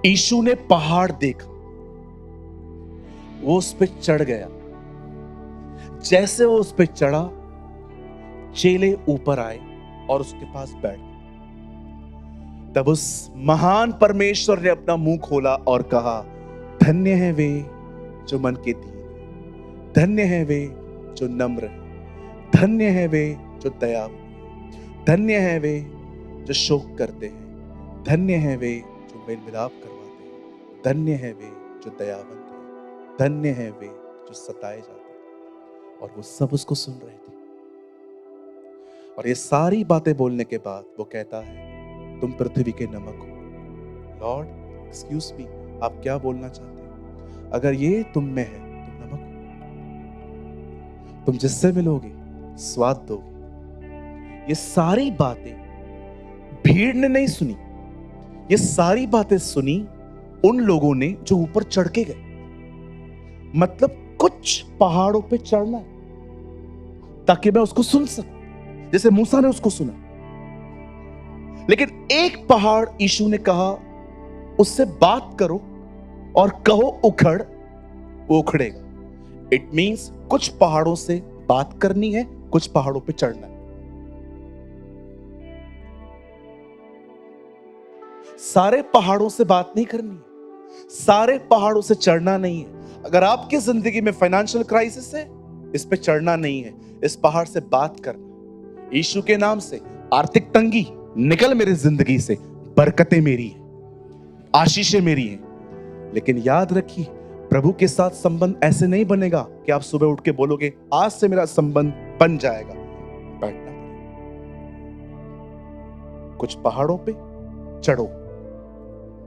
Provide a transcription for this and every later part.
यीशु ने पहाड़ देखा, वो उस पे चढ़ गया। जैसे वो उस पे चढ़ा, चेले ऊपर आए और उसके पास बैठ गए। तब उस महान परमेश्वर ने अपना मुंह खोला और कहा, धन्य है वे जो मन के दीन हैं, धन्य है वे जो नम्र हैं, धन्य है वे जो दयालु हैं, धन्य है वे जो शोक करते हैं, धन्य है वे जो मेल मिलाप करवाते हैं, धन्य है वे जो दयावंत हैं, धन्य है वे जो सताए जाते हैं। और वो सब उसको सुन रहे थे। और ये सारी बातें बोलने के बाद वो कहता है, तुम पृथ्वी के नमक हो। लॉर्ड, एक्सक्यूज मी, आप क्या बोलना चाहते हैं? अगर ये तुम में है, तुम नमक हो। तुम जिससे मिलोगे स्वाद दोगे। ये सारी बातें भीड़ ने नहीं सुनी, ये सारी बातें सुनी उन लोगों ने जो ऊपर चढ़ के गए। मतलब कुछ पहाड़ों पे चढ़ना है ताकि मैं उसको सुन सकूं, जैसे मूसा ने उसको सुना। लेकिन एक पहाड़ यीशु ने कहा, उससे बात करो और कहो उखड़, वो उखड़ेगा। इट मींस कुछ पहाड़ों से बात करनी है, कुछ पहाड़ों पे चढ़ना है। सारे पहाड़ों से बात नहीं करनी है, सारे पहाड़ों से चढ़ना नहीं है। अगर आपकी जिंदगी में फाइनेंशियल क्राइसिस है, इस पे चढ़ना नहीं है, इस पहाड़ से बात करना। यीशु के नाम से आर्थिक तंगी निकल मेरी जिंदगी से, बरकतें मेरी है, आशीषें मेरी हैं। लेकिन याद रखिए, प्रभु के साथ संबंध ऐसे नहीं बनेगा कि आप सुबह उठ के बोलोगे आज से मेरा संबंध बन जाएगा। बैठना पड़ेगा। कुछ पहाड़ों पे चढ़ो,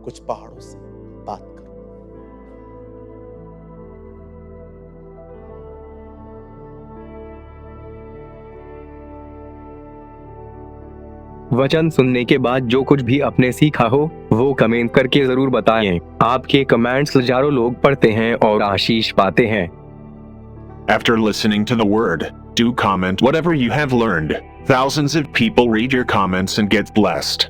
कुछ पहाड़ों से बात करो। वचन सुनने के बाद जो कुछ भी आपने सीखा हो वो कमेंट करके जरूर बताएं। आपके कमेंट्स हजारों लोग पढ़ते हैं और आशीष पाते हैं। After listening to the word, do comment whatever you have learned. Thousands of people read your comments and get blessed.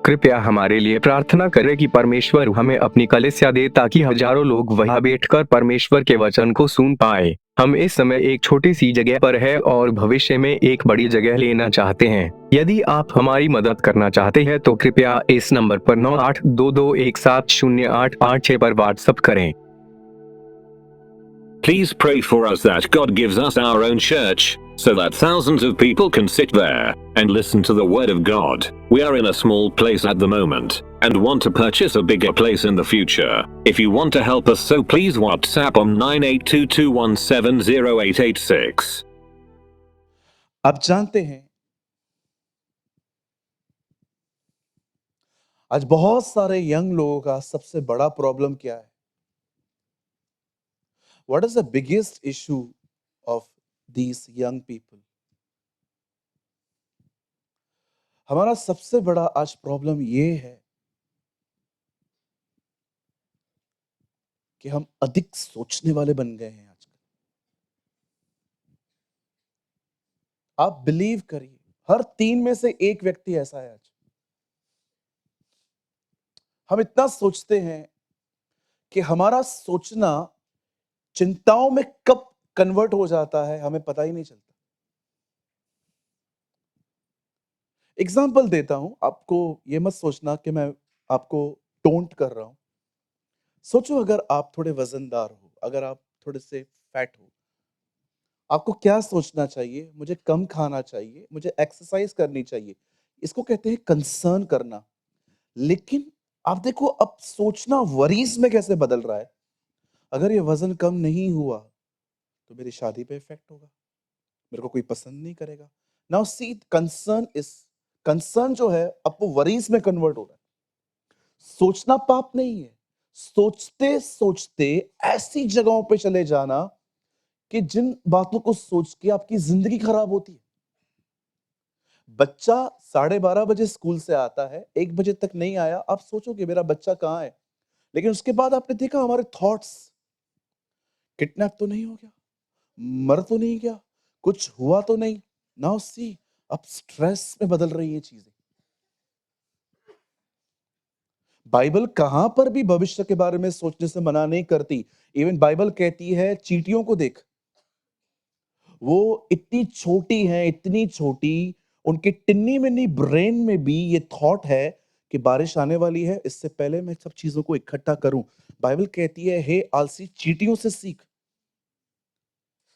कृपया हमारे लिए प्रार्थना करें कि परमेश्वर हमें अपनी कलीसिया दे ताकि हजारों लोग वहां बैठकर परमेश्वर के वचन को सुन पाए। हम इस समय एक छोटी सी जगह पर है और भविष्य में एक बड़ी जगह लेना चाहते हैं। यदि आप हमारी मदद करना चाहते हैं तो कृपया इस नंबर पर 9822170886 पर व्हाट्सएप करें। Please pray for us that God gives us our own church, so that thousands of people can sit there and listen to the Word of God. We are in a small place at the moment, and want to purchase a bigger place in the future. If you want to help us, so please WhatsApp on 9822170886. आप जानते हैं, आज बहुत सारे young लोगों का सबसे बड़ा प्रॉब्लम क्या है? What is the biggest issue of these young people? हमारा सबसे बड़ा आज प्रॉब्लम ये है कि हम अधिक सोचने वाले बन गए हैं आजकल। आप बिलीव करिए, हर 3 में से 1 व्यक्ति ऐसा है आज। हम इतना सोचते हैं कि हमारा सोचना चिंताओं में कब कन्वर्ट हो जाता है हमें पता ही नहीं चलता। एग्जाम्पल देता हूं, आपको ये मत सोचना कि मैं आपको टोंट कर रहा हूं। सोचो अगर आप थोड़े वजनदार हो, अगर आप थोड़े से फैट हो, आपको क्या सोचना चाहिए? मुझे कम खाना चाहिए, मुझे एक्सरसाइज करनी चाहिए। इसको कहते हैं कंसर्न करना। लेकिन आप देखो अब सोचना वरीज में कैसे बदल रहा है। अगर ये वजन कम नहीं हुआ तो मेरी शादी पे इफेक्ट होगा, मेरे को कोई पसंद नहीं करेगा। नाउ सी कंसर्न जो है अब वो वरीज में कन्वर्ट हो रहा है। सोचना पाप नहीं है, सोचते सोचते ऐसी जगहों पे चले जाना कि जिन बातों को सोच के आपकी जिंदगी खराब होती है। बच्चा 12:30 बजे स्कूल से आता है, 1 बजे तक नहीं आया, आप सोचोगे मेरा बच्चा कहाँ है। लेकिन उसके बाद आपने देखा हमारे थॉट्स, किडनैप तो नहीं हो गया, मर तो नहीं गया, कुछ हुआ तो नहीं। नाउ सी अब स्ट्रेस में बदल रही है चीजें। बाइबल कहां पर भी भविष्य के बारे में सोचने से मना नहीं करती। इवन बाइबल कहती है चींटियों को देख, वो इतनी छोटी हैं, इतनी छोटी, उनके टिन्नी मिन्नी ब्रेन में भी ये थॉट है कि बारिश आने वाली है, इससे पहले मैं सब चीजों को इकट्ठा करूं। बाइबल कहती है हे आलसी, चींटियों से सीख।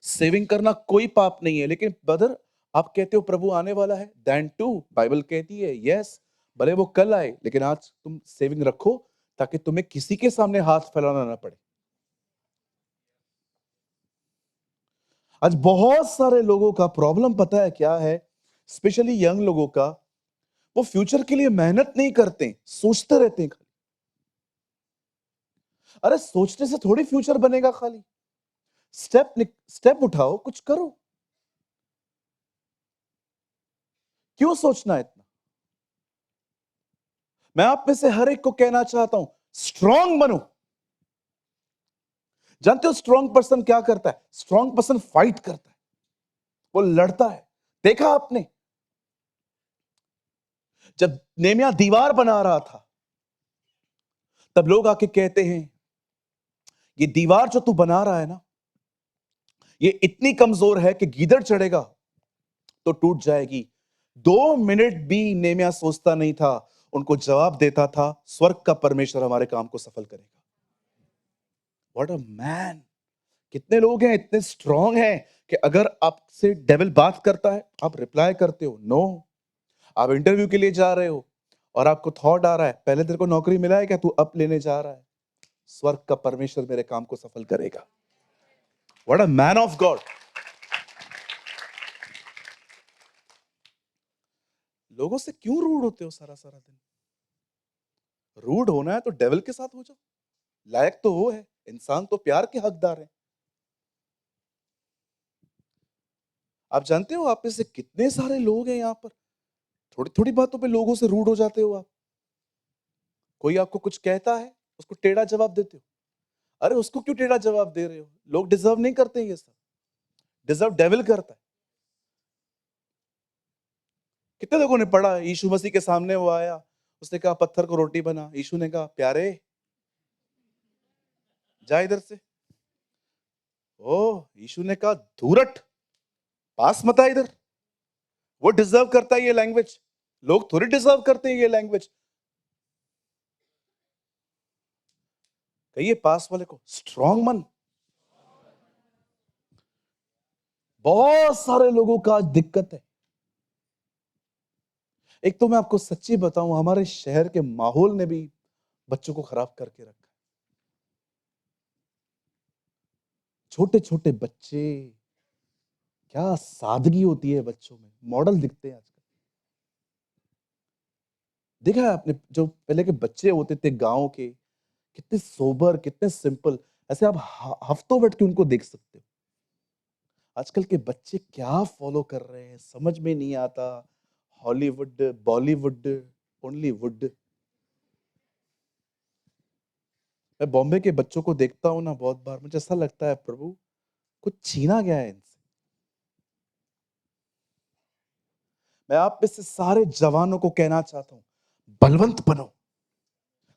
सेविंग करना कोई पाप नहीं है, लेकिन ब्रदर आप कहते हो प्रभु आने वाला है, देन टू बाइबल कहती है यस, भले वो कल आए, लेकिन आज तुम सेविंग रखो ताकि तुम्हें किसी के सामने हाथ फैलाना ना पड़े। आज बहुत सारे लोगों का प्रॉब्लम पता है क्या है? स्पेशली यंग लोगों का, वो फ्यूचर के लिए मेहनत नहीं करते, सोचते रहते हैं खाली। अरे सोचने से थोड़ी फ्यूचर बनेगा, खाली स्टेप उठाओ, कुछ करो। क्यों सोचना इतना? मैं आप में से हर एक को कहना चाहता हूं, स्ट्रांग बनो। जानते हो स्ट्रांग पर्सन क्या करता है? स्ट्रांग पर्सन फाइट करता है, वो लड़ता है। देखा आपने जब नेमिया दीवार बना रहा था, तब लोग आके कहते हैं ये दीवार जो तू बना रहा है ना, ये इतनी कमजोर है कि गीदड़ चढ़ेगा तो टूट जाएगी। 2 मिनट भी नेमिया सोचता नहीं था, उनको जवाब देता था, स्वर्ग का परमेश्वर हमारे काम को सफल करेगा। What a man! कितने लोग हैं इतने स्ट्रांग हैं कि अगर आपसे डेविल बात करता है, आप रिप्लाई करते हो नो। आप इंटरव्यू के लिए जा रहे हो और आपको थॉट आ रहा है, पहले तेरे को नौकरी मिला है क्या, तू अप लेने जा रहा है, स्वर्ग का परमेश्वर मेरे काम को सफल करेगा। What a man of God! लोगों से क्यों रूड होते हो सारा सारा दिन? रूड होना है तो डेविल के साथ हो जाओ, लायक तो वो है, इंसान तो प्यार के हकदार है। आप जानते हो आप में से कितने सारे लोग हैं यहां पर, थोड़ी थोड़ी बातों पे लोगों से रूड हो जाते हो आप। कोई आपको कुछ कहता है, उसको टेढ़ा जवाब देते हो। अरे उसको क्यों टेढ़ा जवाब दे रहे हो? लोग डिजर्व नहीं करते ये सब, डिजर्व डेविल करता है। कितने लोगों ने पढ़ा यीशु मसीह के सामने वो आया, उसने कहा पत्थर को रोटी बना। यीशु ने कहा प्यारे जा इधर से। ओ यीशु ने कहा धूरट, पास मत आ इधर। वो डिजर्व करता है ये लैंग्वेज, लोग थोड़ी डिजर्व करते हैं ये लैंग्वेज। कहिए पास वाले को स्ट्रांग मन। बहुत सारे लोगों का आज दिक्कत है। एक तो मैं आपको सच्ची बताऊं, हमारे शहर के माहौल ने भी बच्चों को खराब करके रखा है। छोटे छोटे बच्चे, क्या सादगी होती है बच्चों में, मॉडल दिखते हैं आजकल। देखा है आपने, जो पहले के बच्चे होते थे गांव के, कितने सोबर, कितने सिंपल, ऐसे आप हफ्तों बैठ के उनको देख सकते हो। आजकल के बच्चे क्या फॉलो कर रहे हैं समझ में नहीं आता। Hollywood, Bollywood, only would. मैं बॉम्बे के बच्चों को देखता हूँ ना, बहुत बार मुझे ऐसा लगता है प्रभु कुछ छीना गया है इनसे। मैं आप में से सारे जवानों को कहना चाहता हूँ, बलवंत बनो,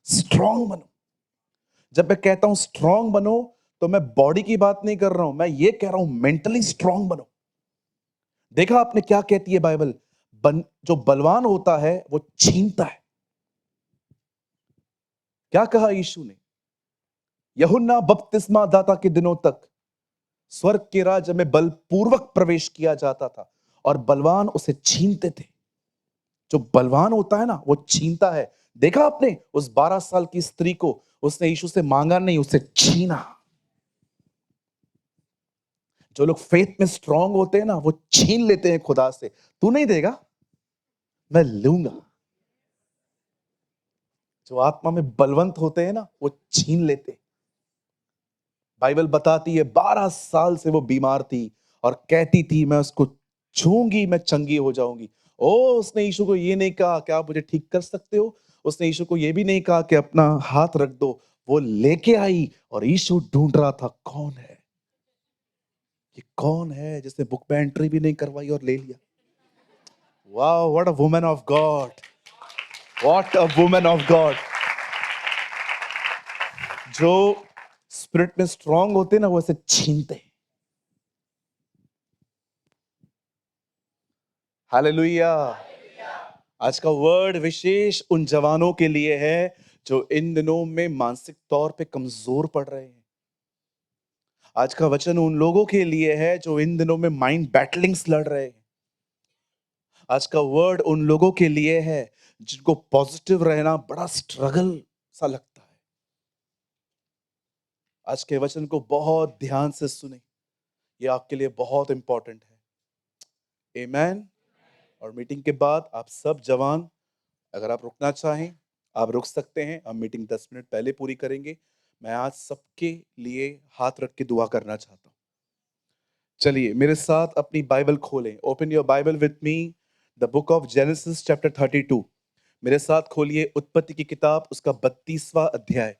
स्ट्रांग बनो। जब मैं कहता हूं स्ट्रांग बनो, तो मैं बॉडी की बात नहीं कर रहा हूं, मैं ये कह रहा हूं मेंटली स्ट्रांग बनो। देखा आपने क्या कहती है बाइबल, जो बलवान होता है वो छीनता है। क्या कहा यीशु ने, यूहन्ना बपतिस्मा दाता के दिनों तक स्वर्ग के राज्य में बलपूर्वक प्रवेश किया जाता था और बलवान उसे छीनते थे। जो बलवान होता है ना वो छीनता है। देखा आपने उस 12 साल की स्त्री को, उसने यीशु से मांगा नहीं, उसे छीना। जो लोग फेथ में स्ट्रांग होते हैं ना वो छीन लेते हैं खुदा से, तू नहीं देगा मैं लूंगा। जो आत्मा में बलवंत होते हैं ना वो छीन लेते हैं। बाइबल बताती है 12 साल से वो बीमार थी और कहती थी मैं उसको छूंगी मैं चंगी हो जाऊंगी। ओ उसने यीशु को ये नहीं कहा कि आप मुझे ठीक कर सकते हो, उसने यीशु को ये भी नहीं कहा कि अपना हाथ रख दो। वो लेके आई और यीशु ढूंढ रहा था कौन है ये, कौन है जिसने बुक में एंट्री भी नहीं करवाई और ले लिया। वाह what a woman of God, what a woman of God. जो स्पिरिट में स्ट्रांग होते हैं ना वो ऐसे छीनते हैं। हालेलुया। आज का वर्ड विशेष उन जवानों के लिए है जो इन दिनों में मानसिक तौर पे कमजोर पड़ रहे हैं। आज का वचन उन लोगों के लिए है जो इन दिनों में माइंड बैटलिंग्स लड़ रहे हैं। आज का वर्ड उन लोगों के लिए है जिनको पॉजिटिव रहना बड़ा स्ट्रगल सा लगता है। आज के वचन को बहुत ध्यान से सुने, ये आपके लिए बहुत इंपॉर्टेंट है। आमेन। और मीटिंग के बाद आप सब जवान, अगर आप रुकना चाहें आप रुक सकते हैं। हम मीटिंग 10 मिनट पहले पूरी करेंगे। मैं आज सबके लिए हाथ रख के दुआ करना चाहता हूं। चलिए मेरे साथ अपनी बाइबल खोलें। Open your Bible with me, the book of genesis chapter 32। मेरे साथ खोलिए उत्पत्ति की किताब, उसका 32वां अध्याय।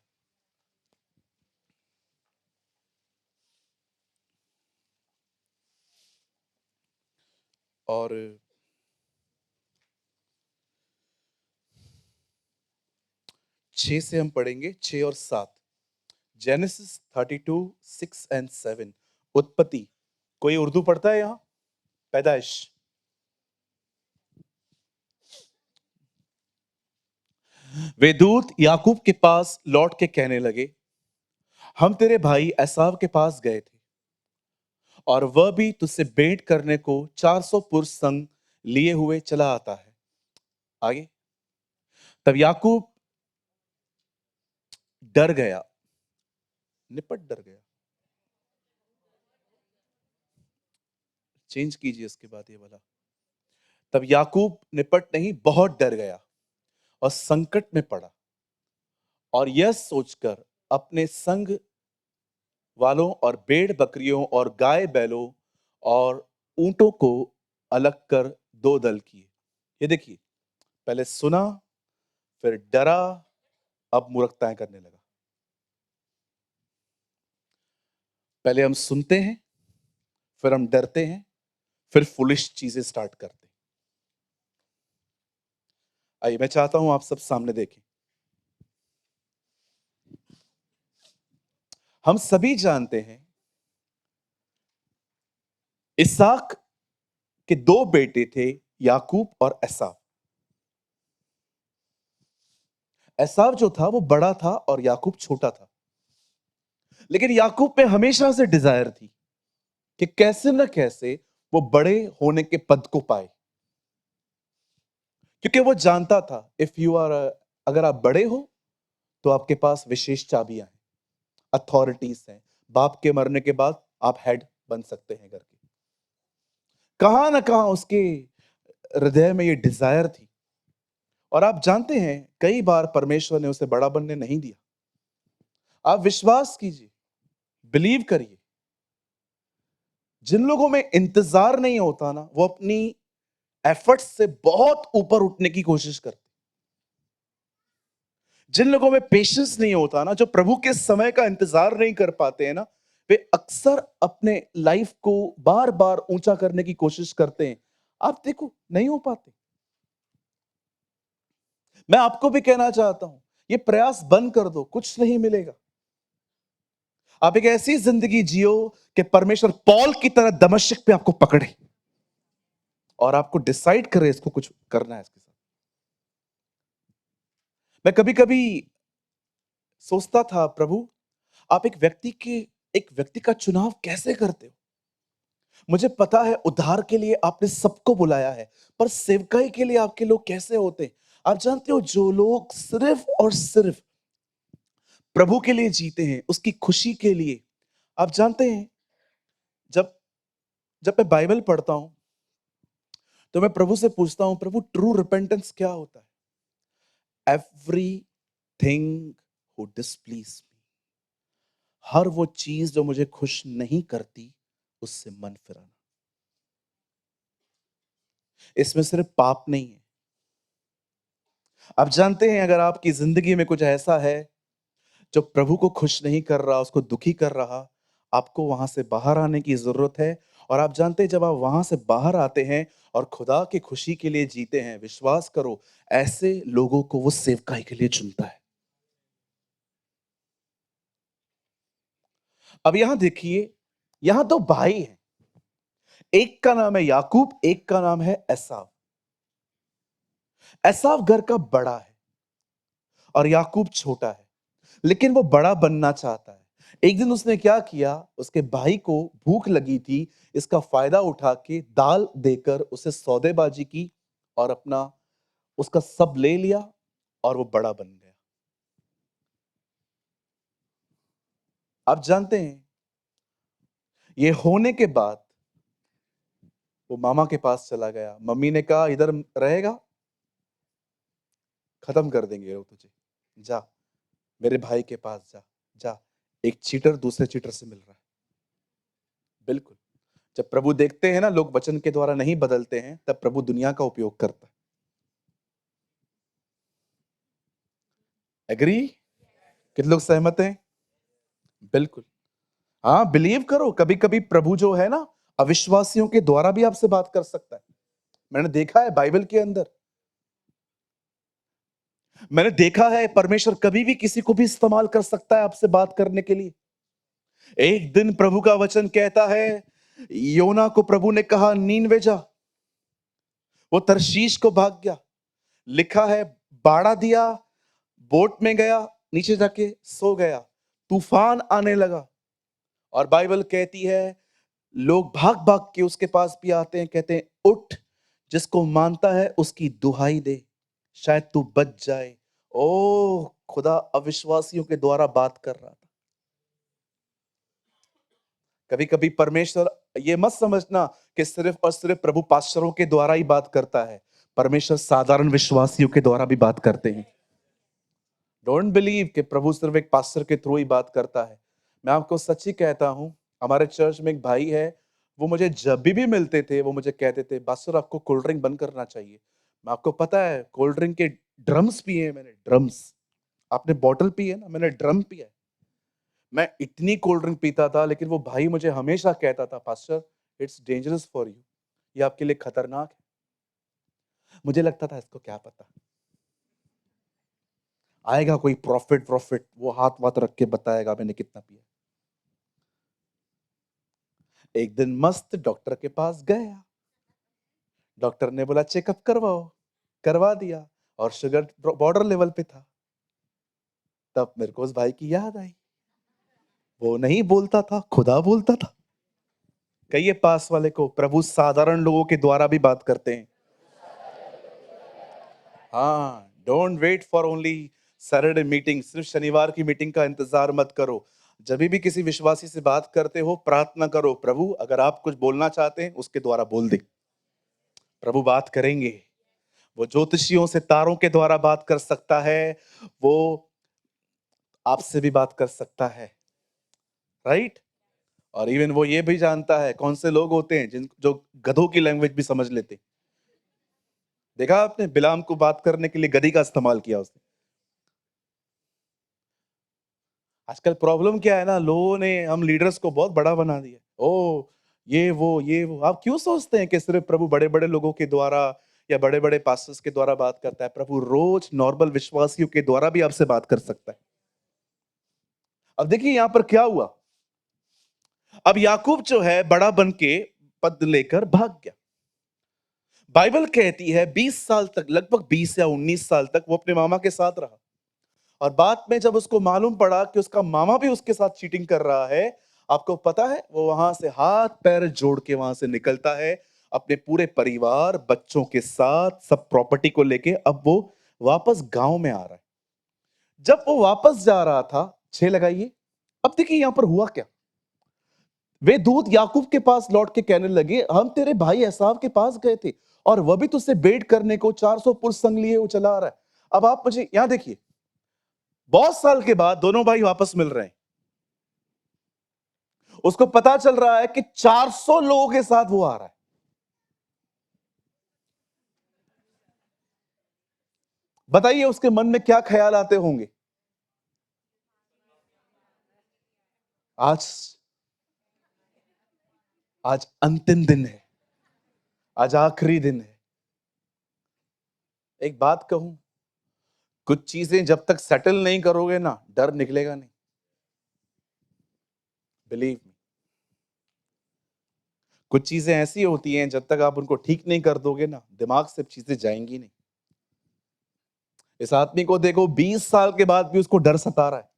और 6 से हम पढ़ेंगे, 6 और 7। Genesis 32, 6 and 7। उत्पत्ति। कोई उर्दू पढ़ता है यहां? पैदाइश। वे दूत याकूब के पास लौट के कहने लगे, हम तेरे भाई एसाव के पास गए थे और वह भी तुझसे भेंट करने को 400 पुरुष संग लिए हुए चला आता है। आगे। तब याकूब डर गया, निपट डर गया। चेंज कीजिए इसके बाद ये वाला। तब याकूब निपट नहीं, बहुत डर गया और संकट में पड़ा और यह सोचकर अपने संग वालों और भेड़ बकरियों और गाय बैलों और ऊंटों को अलग कर 2 दल किए। ये देखिए, पहले सुना, फिर डरा, अब मूर्खताएं करने लगा। पहले हम सुनते हैं, फिर हम डरते हैं, फिर फुलिश चीजें स्टार्ट करते हैं। आइए, मैं चाहता हूं आप सब सामने देखें। हम सभी जानते हैं इसहाक के दो बेटे थे, याकूब और एसाव। एसाव जो था वो बड़ा था और याकूब छोटा था। लेकिन याकूब में हमेशा से डिजायर थी कि कैसे न कैसे वो बड़े होने के पद को पाए, क्योंकि वो जानता था इफ यू आर अगर आप बड़े हो तो आपके पास विशेष चाबियां हैं, अथॉरिटीज हैं। बाप के मरने के बाद आप हेड बन सकते हैं घर के। कहां ना कहां उसके हृदय में ये डिजायर थी। और आप जानते हैं कई बार परमेश्वर ने उसे बड़ा बनने नहीं दिया। आप विश्वास कीजिए, बिलीव करिए, जिन लोगों में इंतजार नहीं होता ना, वो अपनी एफर्ट्स से बहुत ऊपर उठने की कोशिश करते। जिन लोगों में पेशेंस नहीं होता ना, जो प्रभु के समय का इंतजार नहीं कर पाते हैं ना, वे अक्सर अपने लाइफ को बार बार ऊंचा करने की कोशिश करते हैं। आप देखो, नहीं हो पाते। मैं आपको भी कहना चाहता हूं, ये प्रयास बंद कर दो, कुछ नहीं मिलेगा। आप एक ऐसी जिंदगी जियो कि परमेश्वर पॉल की तरह दमिश्क पे आपको पकड़े और आपको डिसाइड करे इसको कुछ करना है इसके साथ। मैं कभी कभी सोचता था, प्रभु आप एक व्यक्ति का चुनाव कैसे करते हो? मुझे पता है उद्धार के लिए आपने सबको बुलाया है, पर सेवकाई के लिए आपके लोग कैसे होते हैं? आप जानते हो, जो लोग सिर्फ और सिर्फ प्रभु के लिए जीते हैं, उसकी खुशी के लिए। आप जानते हैं, जब जब मैं बाइबल पढ़ता हूं तो मैं प्रभु से पूछता हूं, प्रभु ट्रू रिपेंटेंस क्या होता है? एवरीथिंग हु डिसप्लीज मी, हर वो चीज जो मुझे खुश नहीं करती उससे मन फिराना। इसमें सिर्फ पाप नहीं है। आप जानते हैं, अगर आपकी जिंदगी में कुछ ऐसा है जो प्रभु को खुश नहीं कर रहा, उसको दुखी कर रहा, आपको वहां से बाहर आने की जरूरत है। और आप जानते हैं, जब आप वहां से बाहर आते हैं और खुदा की खुशी के लिए जीते हैं, विश्वास करो, ऐसे लोगों को वो सेवकाई के लिए चुनता है। अब यहां देखिए, यहां दो भाई हैं, एक का नाम है याकूब, एक का नाम है एसाव। एसाव घर का बड़ा है और याकूब छोटा है, लेकिन वो बड़ा बनना चाहता है। एक दिन उसने क्या किया, उसके भाई को भूख लगी थी, इसका फायदा उठा के दाल देकर उसे सौदेबाजी की और अपना उसका सब ले लिया और वो बड़ा बन गया। आप जानते हैं, ये होने के बाद वो मामा के पास चला गया। मम्मी ने कहा, इधर रहेगा खत्म कर देंगे वो तुझे, जा मेरे भाई के पास जा। जा, एक चीटर दूसरे चीटर से मिल रहा है। बिल्कुल, जब प्रभु देखते हैं ना लोग वचन के द्वारा नहीं बदलते हैं, तब प्रभु दुनिया का उपयोग करता है। एग्री? कितने लोग सहमत हैं? बिल्कुल। हाँ, बिलीव करो, कभी कभी प्रभु जो है ना, अविश्वासियों के द्वारा भी आपसे बात कर सकता है। मैंने देखा है बाइबल के अंदर, मैंने देखा है परमेश्वर कभी भी किसी को भी इस्तेमाल कर सकता है आपसे बात करने के लिए। एक दिन प्रभु का वचन कहता है, योना को प्रभु ने कहा नीनवे जा, वो तरशीश को भाग गया। लिखा है, बाड़ा दिया, बोट में गया, नीचे जाके सो गया, तूफान आने लगा। और बाइबल कहती है, लोग भाग भाग के उसके पास भी आते हैं, कहते हैं उठ, जिसको मानता है उसकी दुहाई दे, शायद तू बच जाए। ओ खुदा अविश्वासियों के द्वारा बात कर रहा था। कभी कभी परमेश्वर, ये मत समझना कि सिर्फ और सिर्फ प्रभु पास्टरों के द्वारा ही बात करता है। परमेश्वर साधारण विश्वासियों के द्वारा भी बात करते हैं। डोंट बिलीव कि प्रभु सिर्फ एक पास्टर के थ्रू ही बात करता है। मैं आपको सच्ची कहता हूं, हमारे चर्च में एक भाई है, वो मुझे जब भी मिलते थे वो मुझे कहते थे, पास्टर आपको कोल्ड ड्रिंक बंद करना चाहिए। मैं आपको पता है, कोल्ड ड्रिंक के ड्रम्स पिए हैं मैंने, ड्रम्स। आपने बॉटल पी है ना, मैंने ड्रम पिया है। मैं इतनी कोल्ड ड्रिंक पीता था, लेकिन वो भाई मुझे हमेशा कहता था, pastor it's dangerous for you, ये आपके लिए खतरनाक है। मुझे लगता था इसको क्या पता, आएगा कोई प्रॉफिट प्रॉफिट, वो हाथ वाथ रख के बताएगा मैंने कितना पिया। एक दिन मस्त डॉक्टर के पास गया, डॉक्टर ने बोला चेकअप करवाओ, करवा दिया और शुगर बॉर्डर लेवल पे था। तब मेरे को उस भाई की याद आई, वो नहीं बोलता था, खुदा बोलता था। कहिए पास वाले को, प्रभु साधारण लोगों के द्वारा भी बात करते हैं। हाँ, don't wait for only Saturday meeting, सिर्फ शनिवार की मीटिंग का इंतजार मत करो। जब भी किसी विश्वासी से बात करते हो, प्रार्थना करो, प्रभु अगर आप कुछ बोलना चाहते हैं उसके द्वारा बोल दे, प्रभु बात करेंगे। वो ज्योतिषियों से तारों के द्वारा बात कर सकता है, वो आपसे भी बात कर सकता है, राइट? और इवन वो ये भी जानता है कौन से लोग होते हैं जिन जो गधों की लैंग्वेज भी समझ लेते हैं। देखा आपने, बिलाम को बात करने के लिए गधी का इस्तेमाल किया उसने। आजकल प्रॉब्लम क्या है ना, लोगों ने हम लीडर्स को बहुत बड़ा बना दिया। ओ ये वो आप क्यों सोचते हैं कि सिर्फ प्रभु बड़े बड़े लोगों के द्वारा या बड़े बड़े पास्टर्स के द्वारा बात करता है? प्रभु रोज नॉर्मल विश्वासियों के द्वारा भी आपसे बात कर सकता है। अब देखिए यहां पर क्या हुआ। अब याकूब जो है बड़ा बन के पद लेकर भाग गया। बाइबल कहती है 20 साल तक, लगभग 20 या 19 साल तक वो अपने मामा के साथ रहा। और बाद में जब उसको मालूम पड़ा कि उसका मामा भी उसके साथ चीटिंग कर रहा है, आपको पता है वो वहां से हाथ पैर जोड़ के वहां से निकलता है अपने पूरे परिवार बच्चों के साथ, सब प्रॉपर्टी को लेके। अब वो वापस गांव में आ रहा है। जब वो वापस जा रहा था, 6 लगाइए। अब देखिए यहां पर हुआ क्या। वे दूत याकूब के पास लौट के कहने लगे, हम तेरे भाई एसाव के पास गए थे और वह भी तुझसे भेंट करने को 400 पुरुष संग लिए वो चला आ रहा है। अब आप मुझे यहां देखिए, बहुत साल के बाद दोनों भाई वापस मिल रहे हैं। उसको पता चल रहा है कि 400 लोगों के साथ वो आ रहा है। बताइए उसके मन में क्या ख्याल आते होंगे। आज आज अंतिम दिन है, आज आखिरी दिन है। एक बात कहूं, कुछ चीजें जब तक सेटल नहीं करोगे ना, डर निकलेगा नहीं। बिलीव मी, कुछ चीजें ऐसी होती हैं जब तक आप उनको ठीक नहीं कर दोगे ना, दिमाग से चीजें जाएंगी नहीं। इस आदमी को देखो, 20 साल के बाद भी उसको डर सता रहा है।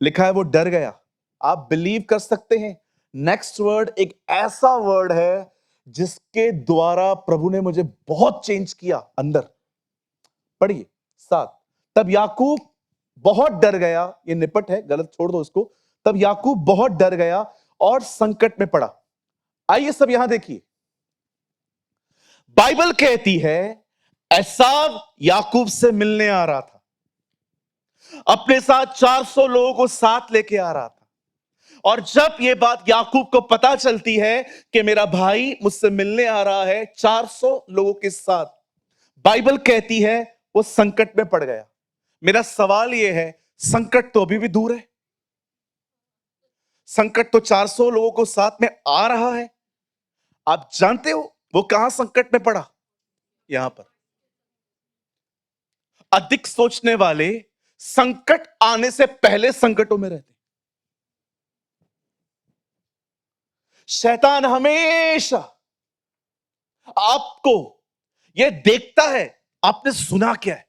लिखा है वो डर गया। आप बिलीव कर सकते हैं, नेक्स्ट वर्ड एक ऐसा वर्ड है जिसके द्वारा प्रभु ने मुझे बहुत चेंज किया अंदर। पढ़िए 7। तब याकूब बहुत डर गया, ये निपट है, गलत छोड़ दो इसको। तब याकूब बहुत डर गया और संकट में पड़ा। आइए सब यहां देखिए, बाइबल कहती है एसाव याकूब से मिलने आ रहा था, अपने साथ 400 लोगों को साथ लेके आ रहा था। और जब यह बात याकूब को पता चलती है कि मेरा भाई मुझसे मिलने आ रहा है 400 लोगों के साथ, बाइबल कहती है वो संकट में पड़ गया। मेरा सवाल यह है, संकट तो अभी भी दूर है, संकट तो 400 लोगों को साथ में आ रहा है। आप जानते हो वो कहां संकट में पड़ा? यहां पर अधिक सोचने वाले संकट आने से पहले संकटों में रहते। शैतान हमेशा आपको यह देखता है आपने सुना क्या है,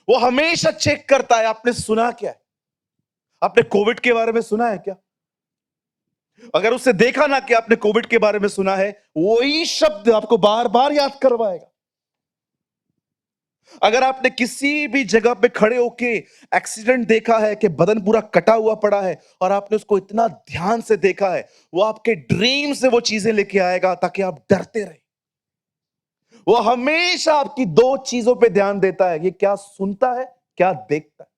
वो हमेशा चेक करता है आपने सुना क्या है। आपने कोविड के बारे में सुना है क्या? अगर उससे देखा ना कि आपने कोविड के बारे में सुना है, वही शब्द आपको बार बार याद करवाएगा। अगर आपने किसी भी जगह पे खड़े होके एक्सीडेंट देखा है कि बदन पूरा कटा हुआ पड़ा है और आपने उसको इतना ध्यान से देखा है, वो आपके ड्रीम से वो चीजें लेके आएगा ताकि आप डरते रहे। वो हमेशा आपकी 2 चीजों पे ध्यान देता है, ये क्या सुनता है, क्या देखता है।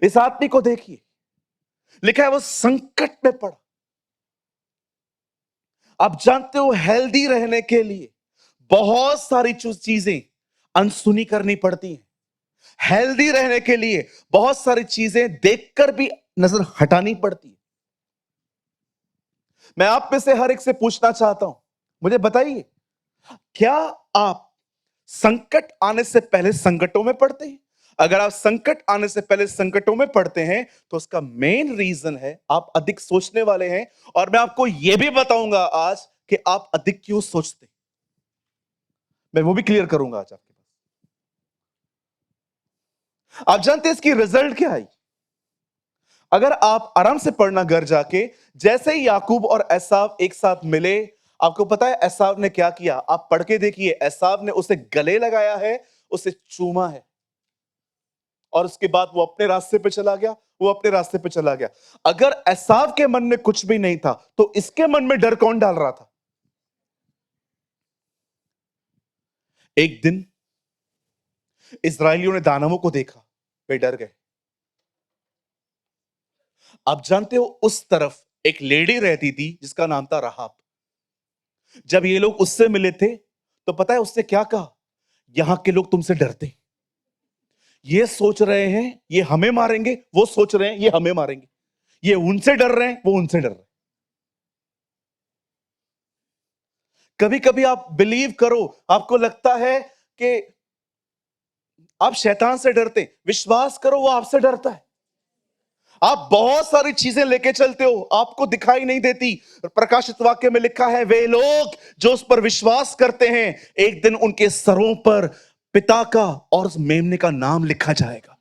इस आदमी को देखिए, लिखा है वो संकट में पड़ा। आप जानते हो हेल्दी रहने के लिए बहुत सारी चीजें अनसुनी करनी पड़ती हैं। हेल्दी रहने के लिए बहुत सारी चीजें देखकर भी नजर हटानी पड़ती है। मैं आप में से हर एक से पूछना चाहता हूं, मुझे बताइए, क्या आप संकट आने से पहले संकटों में पड़ते हैं। अगर आप संकट आने से पहले संकटों में पड़ते हैं तो उसका मेन रीजन है आप अधिक सोचने वाले हैं। और मैं आपको यह भी बताऊंगा आज कि आप अधिक क्यों सोचते हैं। मैं वो भी क्लियर करूंगा आज आपके पास। आप जानते हैं इसकी रिजल्ट क्या आई? अगर आप आराम से पढ़ना घर जाके, जैसे ही याकूब और एसाव एक साथ मिले, आपको पता है एसाव ने क्या किया? आप पढ़ के देखिए। एसाव ने उसे गले लगाया है, उसे चूमा है, और उसके बाद वो अपने रास्ते पे चला गया। वो अपने रास्ते पे चला गया। अगर एसाव के मन में कुछ भी नहीं था तो इसके मन में डर कौन डाल रहा था? एक दिन इस्राएलियों ने दानवों को देखा, वे डर गए। आप जानते हो उस तरफ एक लेडी रहती थी जिसका नाम था राहाब। जब ये लोग उससे मिले थे तो पता है उससे क्या कहा? यहां के लोग तुमसे डरते हैं। ये सोच रहे हैं ये हमें मारेंगे, वो सोच रहे हैं ये हमें मारेंगे। ये उनसे डर रहे हैं, वो उनसे डर रहे हैं। कभी कभी आप बिलीव करो, आपको लगता है कि आप शैतान से डरते हैं, विश्वास करो वो आपसे डरता है। आप बहुत सारी चीजें लेके चलते हो, आपको दिखाई नहीं देती। प्रकाशित वाक्य में लिखा है वे लोग जो उस पर विश्वास करते हैं एक दिन उनके सरों पर पिता का और उस मेमने का नाम लिखा जाएगा।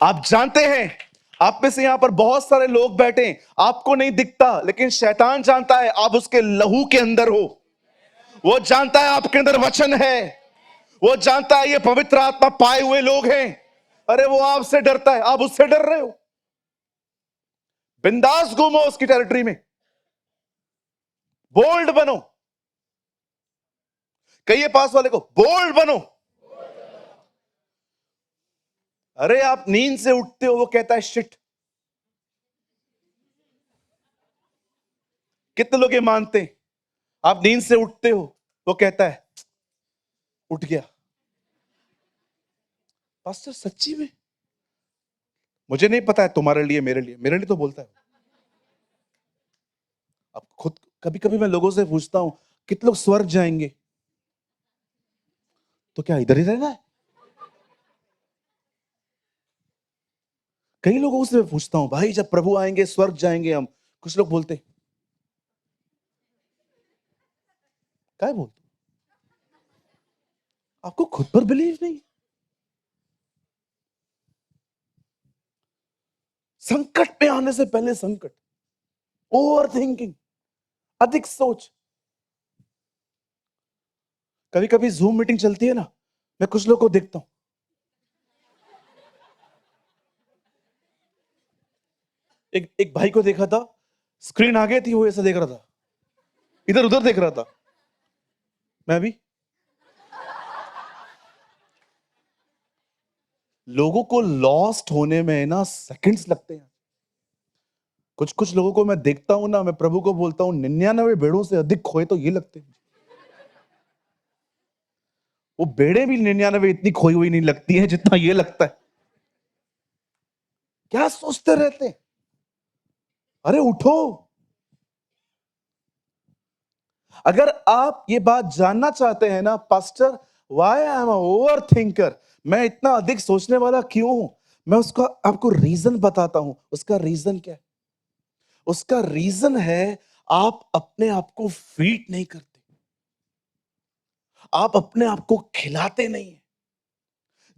आप जानते हैं आप में से यहां पर बहुत सारे लोग बैठे हैं, आपको नहीं दिखता लेकिन शैतान जानता है आप उसके लहू के अंदर हो। वो जानता है आपके अंदर वचन है, वो जानता है ये पवित्र आत्मा पाए हुए लोग हैं। अरे वो आपसे डरता है, आप उससे डर रहे हो। बिंदास घूमो उसकी टेरिटरी में, बोल्ड बनो। कहिए पास वाले को बोल्ड बनो। अरे आप नींद से उठते हो, वो कहता है शिट। कितने लोग ये मानते हैं? आप नींद से उठते हो, वो कहता है उठ गया। पास्टर सच्ची में? मुझे नहीं पता है तुम्हारे लिए, मेरे लिए तो बोलता है। अब खुद कभी कभी मैं लोगों से पूछता हूं कितने लोग स्वर्ग जाएंगे, तो क्या इधर ही रहना है? कई लोगों से पूछता हूं भाई जब प्रभु आएंगे स्वर्ग जाएंगे हम, कुछ लोग बोलते क्या बोलते? आपको खुद पर बिलीव नहीं? संकट में आने से पहले संकट, ओवर थिंकिंग, अधिक सोच। कभी कभी जूम मीटिंग चलती है ना, मैं कुछ लोगों को देखता हूं, एक भाई को देखा था, स्क्रीन आगे थी, वो ऐसा देख रहा था, इधर उधर देख रहा था। मैं भी लोगों को लॉस्ट होने में ना सेकंड्स लगते हैं। कुछ कुछ लोगों को मैं देखता हूं ना, मैं प्रभु को बोलता हूं 99 भेड़ों से अधिक खोए तो ये लगते हैं। वो भेड़े भी 99 इतनी खोई हुई नहीं लगती हैं जितना ये लगता है। क्या सोचते रहते हैं? अरे उठो। अगर आप ये बात जानना चाहते हैं ना pastor why I am over thinker, मैं इतना अधिक सोचने वाला क्यों हूं, मैं उसका आपको रीजन बताता हूं। उसका रीजन क्या है? उसका रीजन है आप अपने आप को फीड नहीं करते, आप अपने आप को खिलाते नहीं है।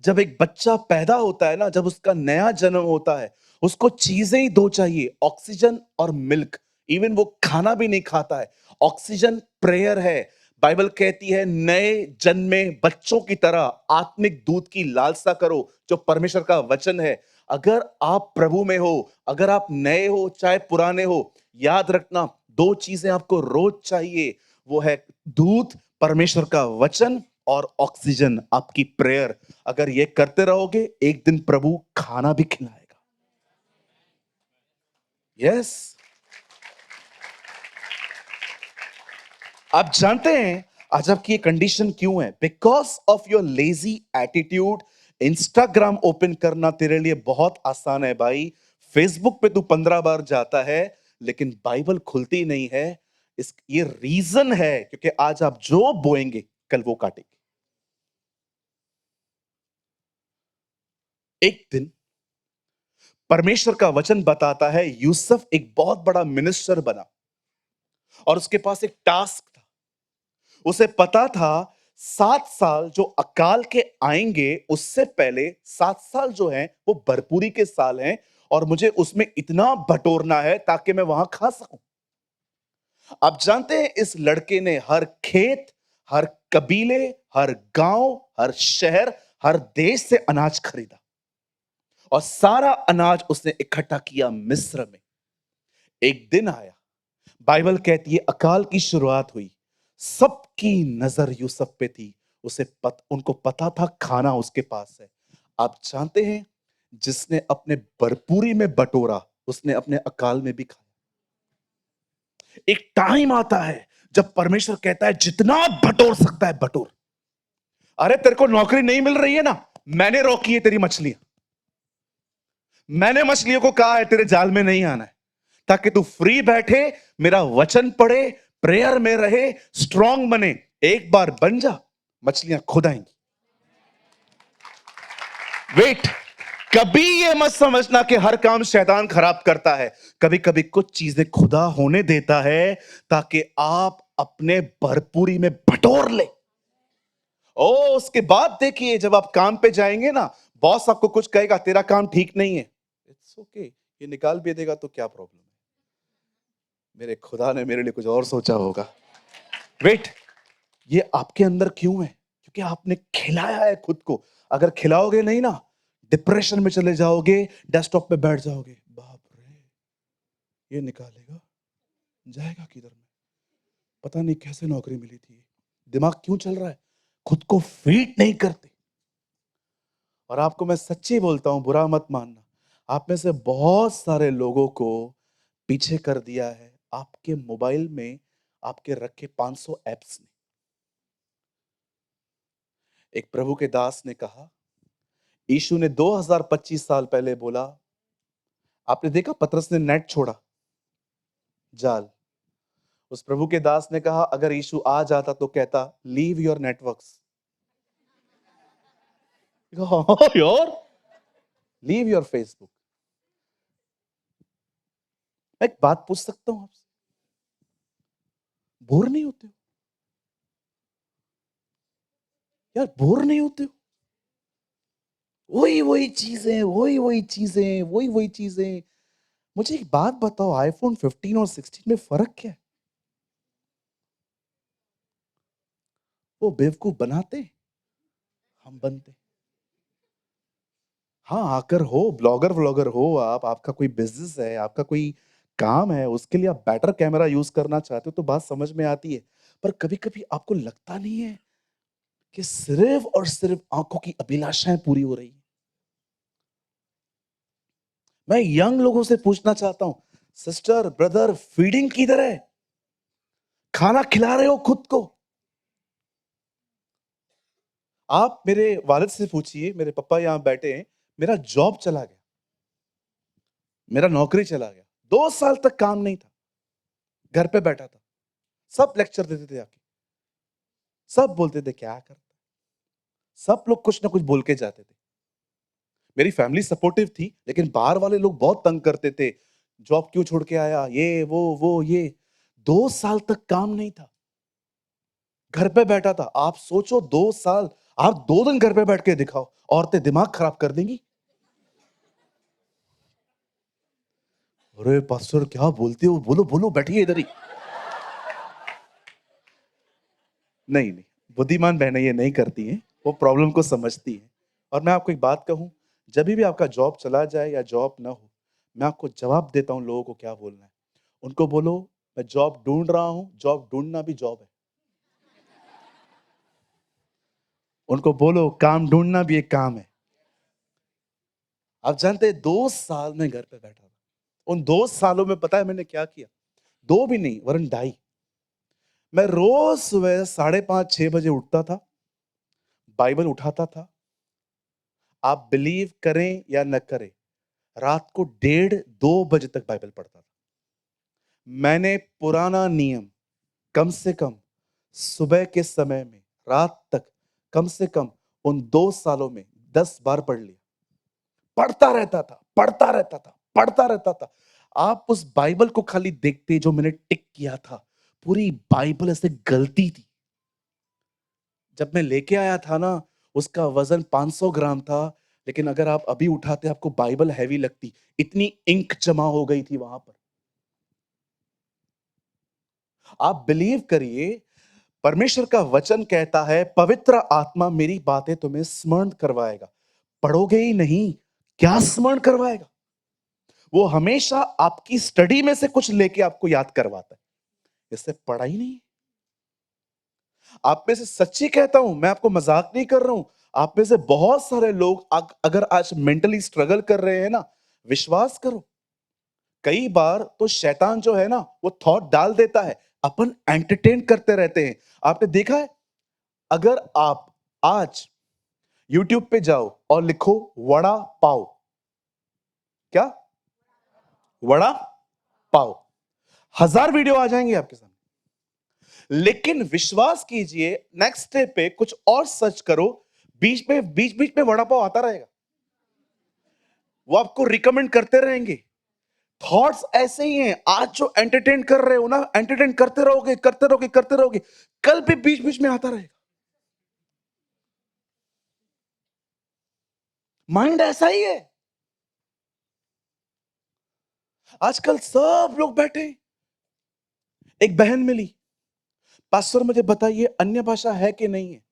जब एक बच्चा पैदा होता है ना, जब उसका नया जन्म होता है, उसको चीजें ही दो चाहिए, ऑक्सीजन और मिल्क। इवन वो खाना भी नहीं खाता है। ऑक्सीजन प्रेयर है। बाइबल कहती है नए जन्मे बच्चों की तरह आत्मिक दूध की लालसा करो, जो परमेश्वर का वचन है। अगर आप प्रभु में हो, अगर आप नए हो चाहे पुराने हो, याद रखना दो चीजें आपको रोज चाहिए, वो है दूध परमेश्वर का वचन और ऑक्सीजन आपकी प्रेयर। अगर ये करते रहोगे एक दिन प्रभु खाना भी खिलाएगा। यस। आप जानते हैं आज आपकी ये कंडीशन क्यों है? Because of your lazy attitude. Instagram open करना तेरे लिए बहुत आसान है भाई। फेसबुक पे तू 15 बार जाता है लेकिन बाइबल खुलती नहीं है। ये रीजन है क्योंकि आज आप जो बोएंगे कल वो काटेंगे। एक दिन परमेश्वर का वचन बताता है यूसुफ एक बहुत बड़ा मिनिस्टर बना और उसके पास एक टास्क था। उसे पता था 7 साल जो अकाल के आएंगे उससे पहले 7 साल जो हैं वो भरपूरी के साल हैं और मुझे उसमें इतना बटोरना है ताकि मैं वहां खा सकूं। आप जानते हैं इस लड़के ने हर खेत, हर कबीले, हर गांव, हर शहर, हर देश से अनाज खरीदा और सारा अनाज उसने इकट्ठा किया मिस्र में। एक दिन आया, बाइबल कहती है अकाल की शुरुआत हुई, सबकी नजर यूसुफ पे थी। उनको पता था खाना उसके पास है। आप जानते हैं जिसने अपने भरपूरी में बटोरा उसने अपने अकाल में भी खाया। एक टाइम आता है जब परमेश्वर कहता है जितना बटोर सकता है बटोर। अरे तेरे को नौकरी नहीं मिल रही है ना, मैंने रोकी है तेरी मछलियां। मैंने मछलियों को कहा है तेरे जाल में नहीं आना है, ताकि तू फ्री बैठे, मेरा वचन पढ़े, प्रेयर में रहे, स्ट्रांग बने। एक बार बन जा, मछलियां खुद आएंगी। वेट, कभी ये मत समझना कि हर काम शैतान खराब करता है। कभी कभी कुछ चीजें खुदा होने देता है ताकि आप अपने भरपूरी में बटोर ले। ओ उसके बाद देखिए जब आप काम पे जाएंगे ना, बॉस आपको कुछ कहेगा तेरा काम ठीक नहीं है, इट्स ओके, ये निकाल भी देगा तो क्या प्रॉब्लम है, मेरे खुदा ने मेरे लिए कुछ और सोचा होगा। वेट, ये आपके अंदर क्यों है? क्योंकि आपने खिलाया है खुद को। अगर खिलाओगे नहीं ना, डिप्रेशन में चले जाओगे, डेस्कटॉप पे बैठ जाओगे, बाप रे ये निकालेगा, जाएगा किधर में, पता नहीं कैसे नौकरी मिली थी। दिमाग क्यों चल रहा है? खुद को फीड नहीं करते। और आपको मैं सच्ची बोलता हूं, बुरा मत मानना, आप में से बहुत सारे लोगों को पीछे कर दिया है आपके मोबाइल में आपके रखे 500 एप्स ने। एक प्रभु के दास ने कहा, यीशु ने 2025 साल पहले बोला, आपने देखा पतरस ने नेट छोड़ा, जाल। उस प्रभु के दास ने कहा अगर यीशु आ जाता तो कहता leave your networks. Your leave your Facebook. मैं एक बात पूछ सकता हूं आपसे, बोर नहीं होते हो यार? बोर नहीं होते हो? वही वही चीजें, वही वही चीजें, वही वही चीजें। मुझे एक बात बताओ, आईफोन 15 और 16 में फर्क क्या है? वो बेवकूफ बनाते, हम बनते। हाँ, आकर हो ब्लॉगर व्लॉगर हो आप, आपका कोई बिजनेस है, आपका कोई काम है, उसके लिए आप बेटर कैमरा यूज करना चाहते हो तो बात समझ में आती है। पर कभी कभी आपको लगता नहीं है कि सिर्फ और सिर्फ आंखों की अभिलाषाएं पूरी हो रही है? मैं यंग लोगों से पूछना चाहता हूं, सिस्टर ब्रदर, फीडिंग किधर है? खाना खिला रहे हो खुद को? आप मेरे वालिद से पूछिए, मेरे पापा यहां बैठे हैं, मेरा जॉब चला गया, मेरा नौकरी चला गया, 2 साल तक काम नहीं था, घर पे बैठा था। सब लेक्चर देते थे आके, सब बोलते थे क्या करता, सब लोग कुछ ना कुछ बोल के जाते थे। मेरी फैमिली सपोर्टिव थी, लेकिन बाहर वाले लोग बहुत तंग करते थे, जॉब क्यों छोड़ के आया, ये वो ये। 2 साल तक काम नहीं था, घर पे बैठा था। आप सोचो 2 साल, आप 2 दिन घर पे बैठ के दिखाओ, औरतें दिमाग खराब कर देंगी। अरे पास्टर क्या बोलते हो, बोलो बोलो, बैठिए इधर ही। नहीं नहीं, बुद्धिमान बहनें ये नहीं करती हैं, वो प्रॉब्लम को समझती हैं। और मैं आपको एक बात कहूं, जब भी आपका जॉब चला जाए या जॉब ना हो, मैं आपको जवाब देता हूं लोगों को क्या बोलना है। उनको बोलो मैं जॉब ढूंढ रहा हूं, जॉब ढूंढना भी जॉब है। उनको बोलो काम ढूंढना भी एक काम है। आप जानते हैं 2 साल में घर पे बैठा था, उन 2 सालों में पता है मैंने क्या किया? दो भी नहीं वरन ढाई। मैं रोज सुबह 5:30-6 बजे उठता था, बाइबल उठाता था। आप बिलीव करें या न करें, रात को 1:30-2 बजे तक बाइबल पढ़ता था। मैंने पुराना नियम कम से कम सुबह के समय में रात तक कम से कम उन 2 सालों में 10 बार पढ़ लिया। पढ़ता रहता था, पढ़ता रहता था, पढ़ता रहता था। आप उस बाइबल को खाली देखते जो मैंने टिक किया था, पूरी बाइबल ऐसे गलती थी। जब मैं लेके आया था ना, उसका वजन 500 ग्राम था, लेकिन अगर आप अभी उठाते आपको बाइबल हैवी लगती, इतनी इंक जमा हो गई थी वहां पर। आप बिलीव करिए, परमेश्वर का वचन कहता है पवित्र आत्मा मेरी बातें तुम्हें स्मरण करवाएगा। पढ़ोगे ही नहीं, क्या स्मरण करवाएगा? वो हमेशा आपकी स्टडी में से कुछ लेके आपको याद करवाता है, इससे पढ़ा ही नहीं। आप में से सच्ची कहता हूं, मैं आपको मजाक नहीं कर रहा हूं, आप में से बहुत सारे लोग अगर आज मेंटली स्ट्रगल कर रहे हैं ना, विश्वास करो, कई बार तो शैतान जो है ना, वो थॉट डाल देता है, अपन एंटरटेन करते रहते हैं। आपने देखा है, अगर आप आज YouTube पे जाओ और लिखो वड़ा पाव, क्या वड़ा पाव, 1000 वीडियो आ जाएंगे आपके सामने। लेकिन विश्वास कीजिए, नेक्स्ट स्टेप पे कुछ और सर्च करो, बीच बीच में वड़ा पाव आता रहेगा, वो आपको रिकमेंड करते रहेंगे। थॉट्स ऐसे ही हैं, आज जो एंटरटेन कर रहे हो ना, एंटरटेन करते रहोगे, करते रहोगे, करते रहोगे, कल भी बीच बीच में आता रहेगा। माइंड ऐसा ही है। आजकल सब लोग बैठे, एक बहन मिली, पास्टर मुझे बताइए अन्य भाषा है कि नहीं है।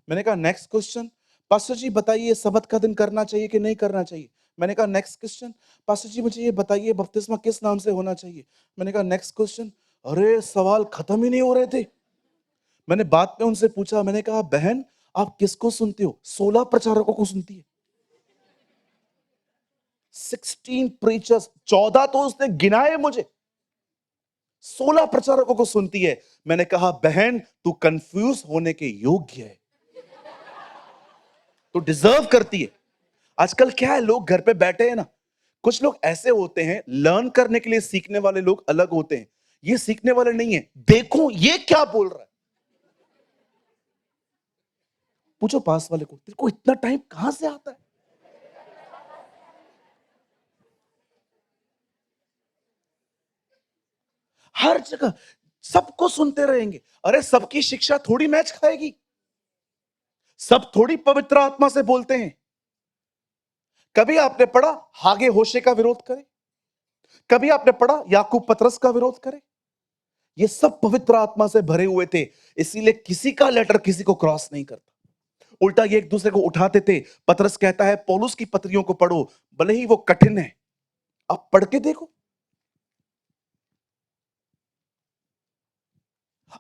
मैंने कहा नेक्स्ट क्वेश्चन। पास्टर जी बताइए सबत का दिन करना चाहिए कि नहीं करना चाहिए। मैंने कहा नेक्स्ट क्वेश्चन। पास्टर जी मुझे ये बताइए बपतिस्मा किस नाम से होना चाहिए। मैंने कहा नेक्स्ट क्वेश्चन। अरे सवाल खत्म ही नहीं हो रहे थे। मैंने बाद में उनसे पूछा, मैंने कहा बहन आप किसको सुनती हो? 16 प्रचारकों को सुनती है, 16 प्रीचर्स, 14 तो उसने गिनाए मुझे, 16 प्रचारकों को सुनती है। मैंने कहा बहन तू कंफ्यूज होने के योग्य है, तो डिजर्व करती है। आजकल क्या है, लोग घर पे बैठे हैं ना, कुछ लोग ऐसे होते हैं, लर्न करने के लिए सीखने वाले लोग अलग होते हैं, ये सीखने वाले नहीं है। देखो ये क्या बोल रहा है, पूछो पास वाले को, तेरे को इतना टाइम कहां से आता है? हर जगह सबको सुनते रहेंगे। अरे सबकी शिक्षा थोड़ी मैच खाएगी, सब थोड़ी पवित्र आत्मा से बोलते हैं। कभी आपने पढ़ा हागे होशे का विरोध करे? कभी आपने पढ़ा याकूब पतरस का विरोध करे? ये सब पवित्र आत्मा से भरे हुए थे, इसीलिए किसी का लेटर किसी को क्रॉस नहीं करता। उल्टा ये एक दूसरे को उठाते थे। पतरस कहता है पौलुस की पत्रियों को पढ़ो, भले ही वो कठिन है, आप पढ़ के देखो।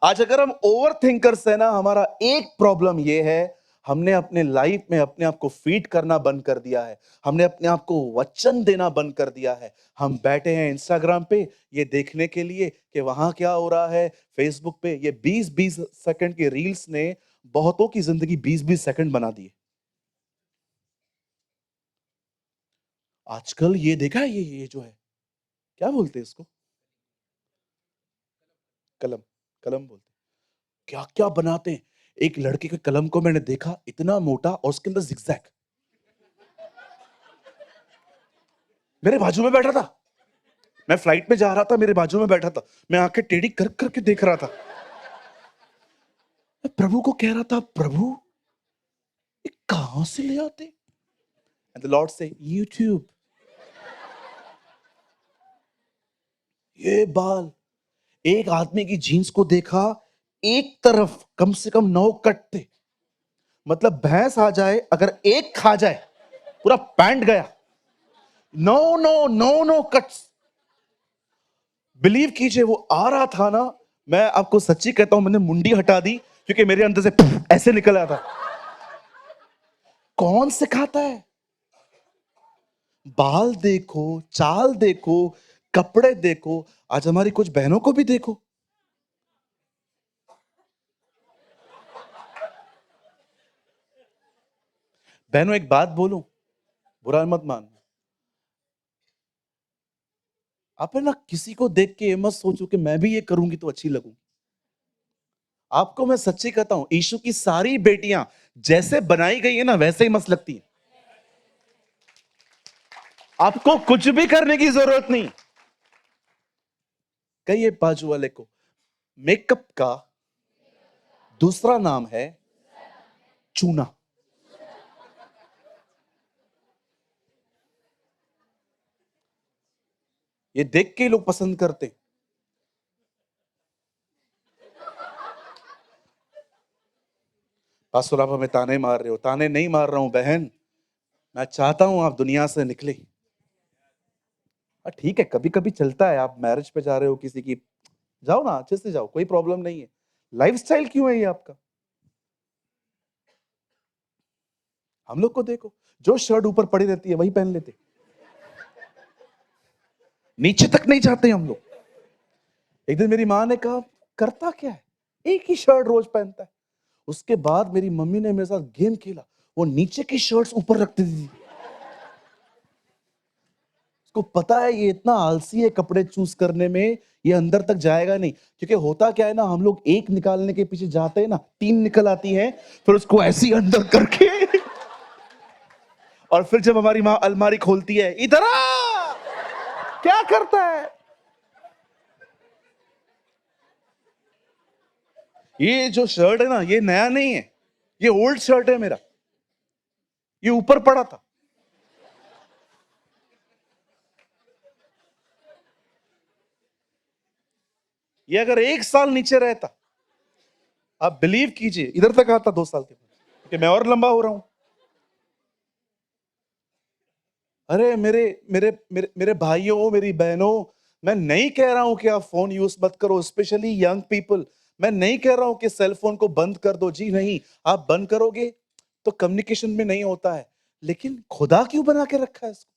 आज अगर हम ओवर थिंकर्स है ना, हमारा एक प्रॉब्लम ये है, हमने अपने लाइफ में अपने आप को फीड करना बंद कर दिया है, हमने अपने आप को वचन देना बंद कर दिया है। हम बैठे हैं इंस्टाग्राम पे ये देखने के लिए कि वहां क्या हो रहा है, फेसबुक पे ये 20-20 सेकंड के रील्स ने बहुतों की जिंदगी 20-20 सेकंड बना दी है। आजकल ये देखा है, ये जो है क्या बोलते हैं इसको, कलम, कलम बोलते हैं, क्या क्या बनाते हैं। एक लड़के के कलम को मैंने देखा, इतना मोटा और उसके अंदर जिगजैग। मेरे बाजू में बैठा था, मैं फ्लाइट में जा रहा था, मेरे बाजू में बैठा था, मैं आंखें टेढ़ी कर करके देख रहा था। मैं प्रभु को कह रहा था, प्रभु ये कहां से ले आते? एंड द लॉर्ड से यूट्यूब। ये बाल, एक आदमी की जीन्स को देखा, एक तरफ कम से कम 9 कट थे। मतलब भैंस आ जाए अगर एक खा जाए पूरा पैंट गया। No no no no cuts. Believe कीजिए वो आ रहा था ना, मैं आपको सच्ची कहता हूं, मैंने मुंडी हटा दी क्योंकि मेरे अंदर से ऐसे निकल आया था। कौन सिखाता है? बाल देखो, चाल देखो, कपड़े देखो। आज हमारी कुछ बहनों को भी देखो, बहनों एक बात बोलूं, बुरा मत मानना, आप है ना किसी को देख के ये मत सोचो कि मैं भी ये करूंगी तो अच्छी लगूं। आपको मैं सच्ची कहता हूं, यीशु की सारी बेटियां जैसे बनाई गई है ना, वैसे ही मस्त लगती है। आपको कुछ भी करने की जरूरत नहीं। कहिए बाजू वाले को, मेकअप का दूसरा नाम है चूना। ये देख के ही लोग पसंद करते हैं। पास्टर आप हमें ताने मार रहे हो। ताने नहीं मार रहा हूं बहन, मैं चाहता हूं आप दुनिया से निकले। ठीक है, कभी कभी चलता है, आप मैरिज पे जा रहे हो किसी की, जाओ ना, अच्छे से जाओ, कोई प्रॉब्लम नहीं है। लाइफस्टाइल क्यों है ये आपका? हम लोग को देखो, जो शर्ट ऊपर पड़ी रहती है वही पहन लेते, नीचे तक नहीं जाते हम लोग। एक दिन मेरी माँ ने कहा, करता क्या है, एक ही शर्ट रोज पहनता है। उसके बाद मेरी मम्मी ने मेरे साथ गेम खेला, वो नीचे की शर्ट्स ऊपर रखती थी। उसको पता है ये इतना आलसी है कपड़े चूज करने में, ये अंदर तक जाएगा नहीं। क्योंकि होता क्या है ना, हम लोग एक निकालने के पीछे जाते हैं ना, तीन निकल आती है, फिर उसको ऐसी अंदर करके और फिर जब हमारी माँ अलमारी खोलती है, इधर आ, क्या करता है? ये जो शर्ट है ना, ये नया नहीं है, ये ओल्ड शर्ट है मेरा, ये ऊपर पड़ा था। ये अगर एक साल नीचे रहता, आप बिलीव कीजिए, इधर तक आता 2 साल के बाद, क्योंकि मैं और लंबा हो रहा हूं। अरे मेरे मेरे मेरे मेरे भाइयों, मेरी बहनों, मैं नहीं कह रहा हूं कि आप फोन यूज मत करो, स्पेशली यंग पीपल। मैं नहीं कह रहा हूं कि सेल फोन को बंद कर दो, जी नहीं। आप बंद करोगे तो कम्युनिकेशन में नहीं होता है, लेकिन खुदा क्यों बना के रखा है इसको?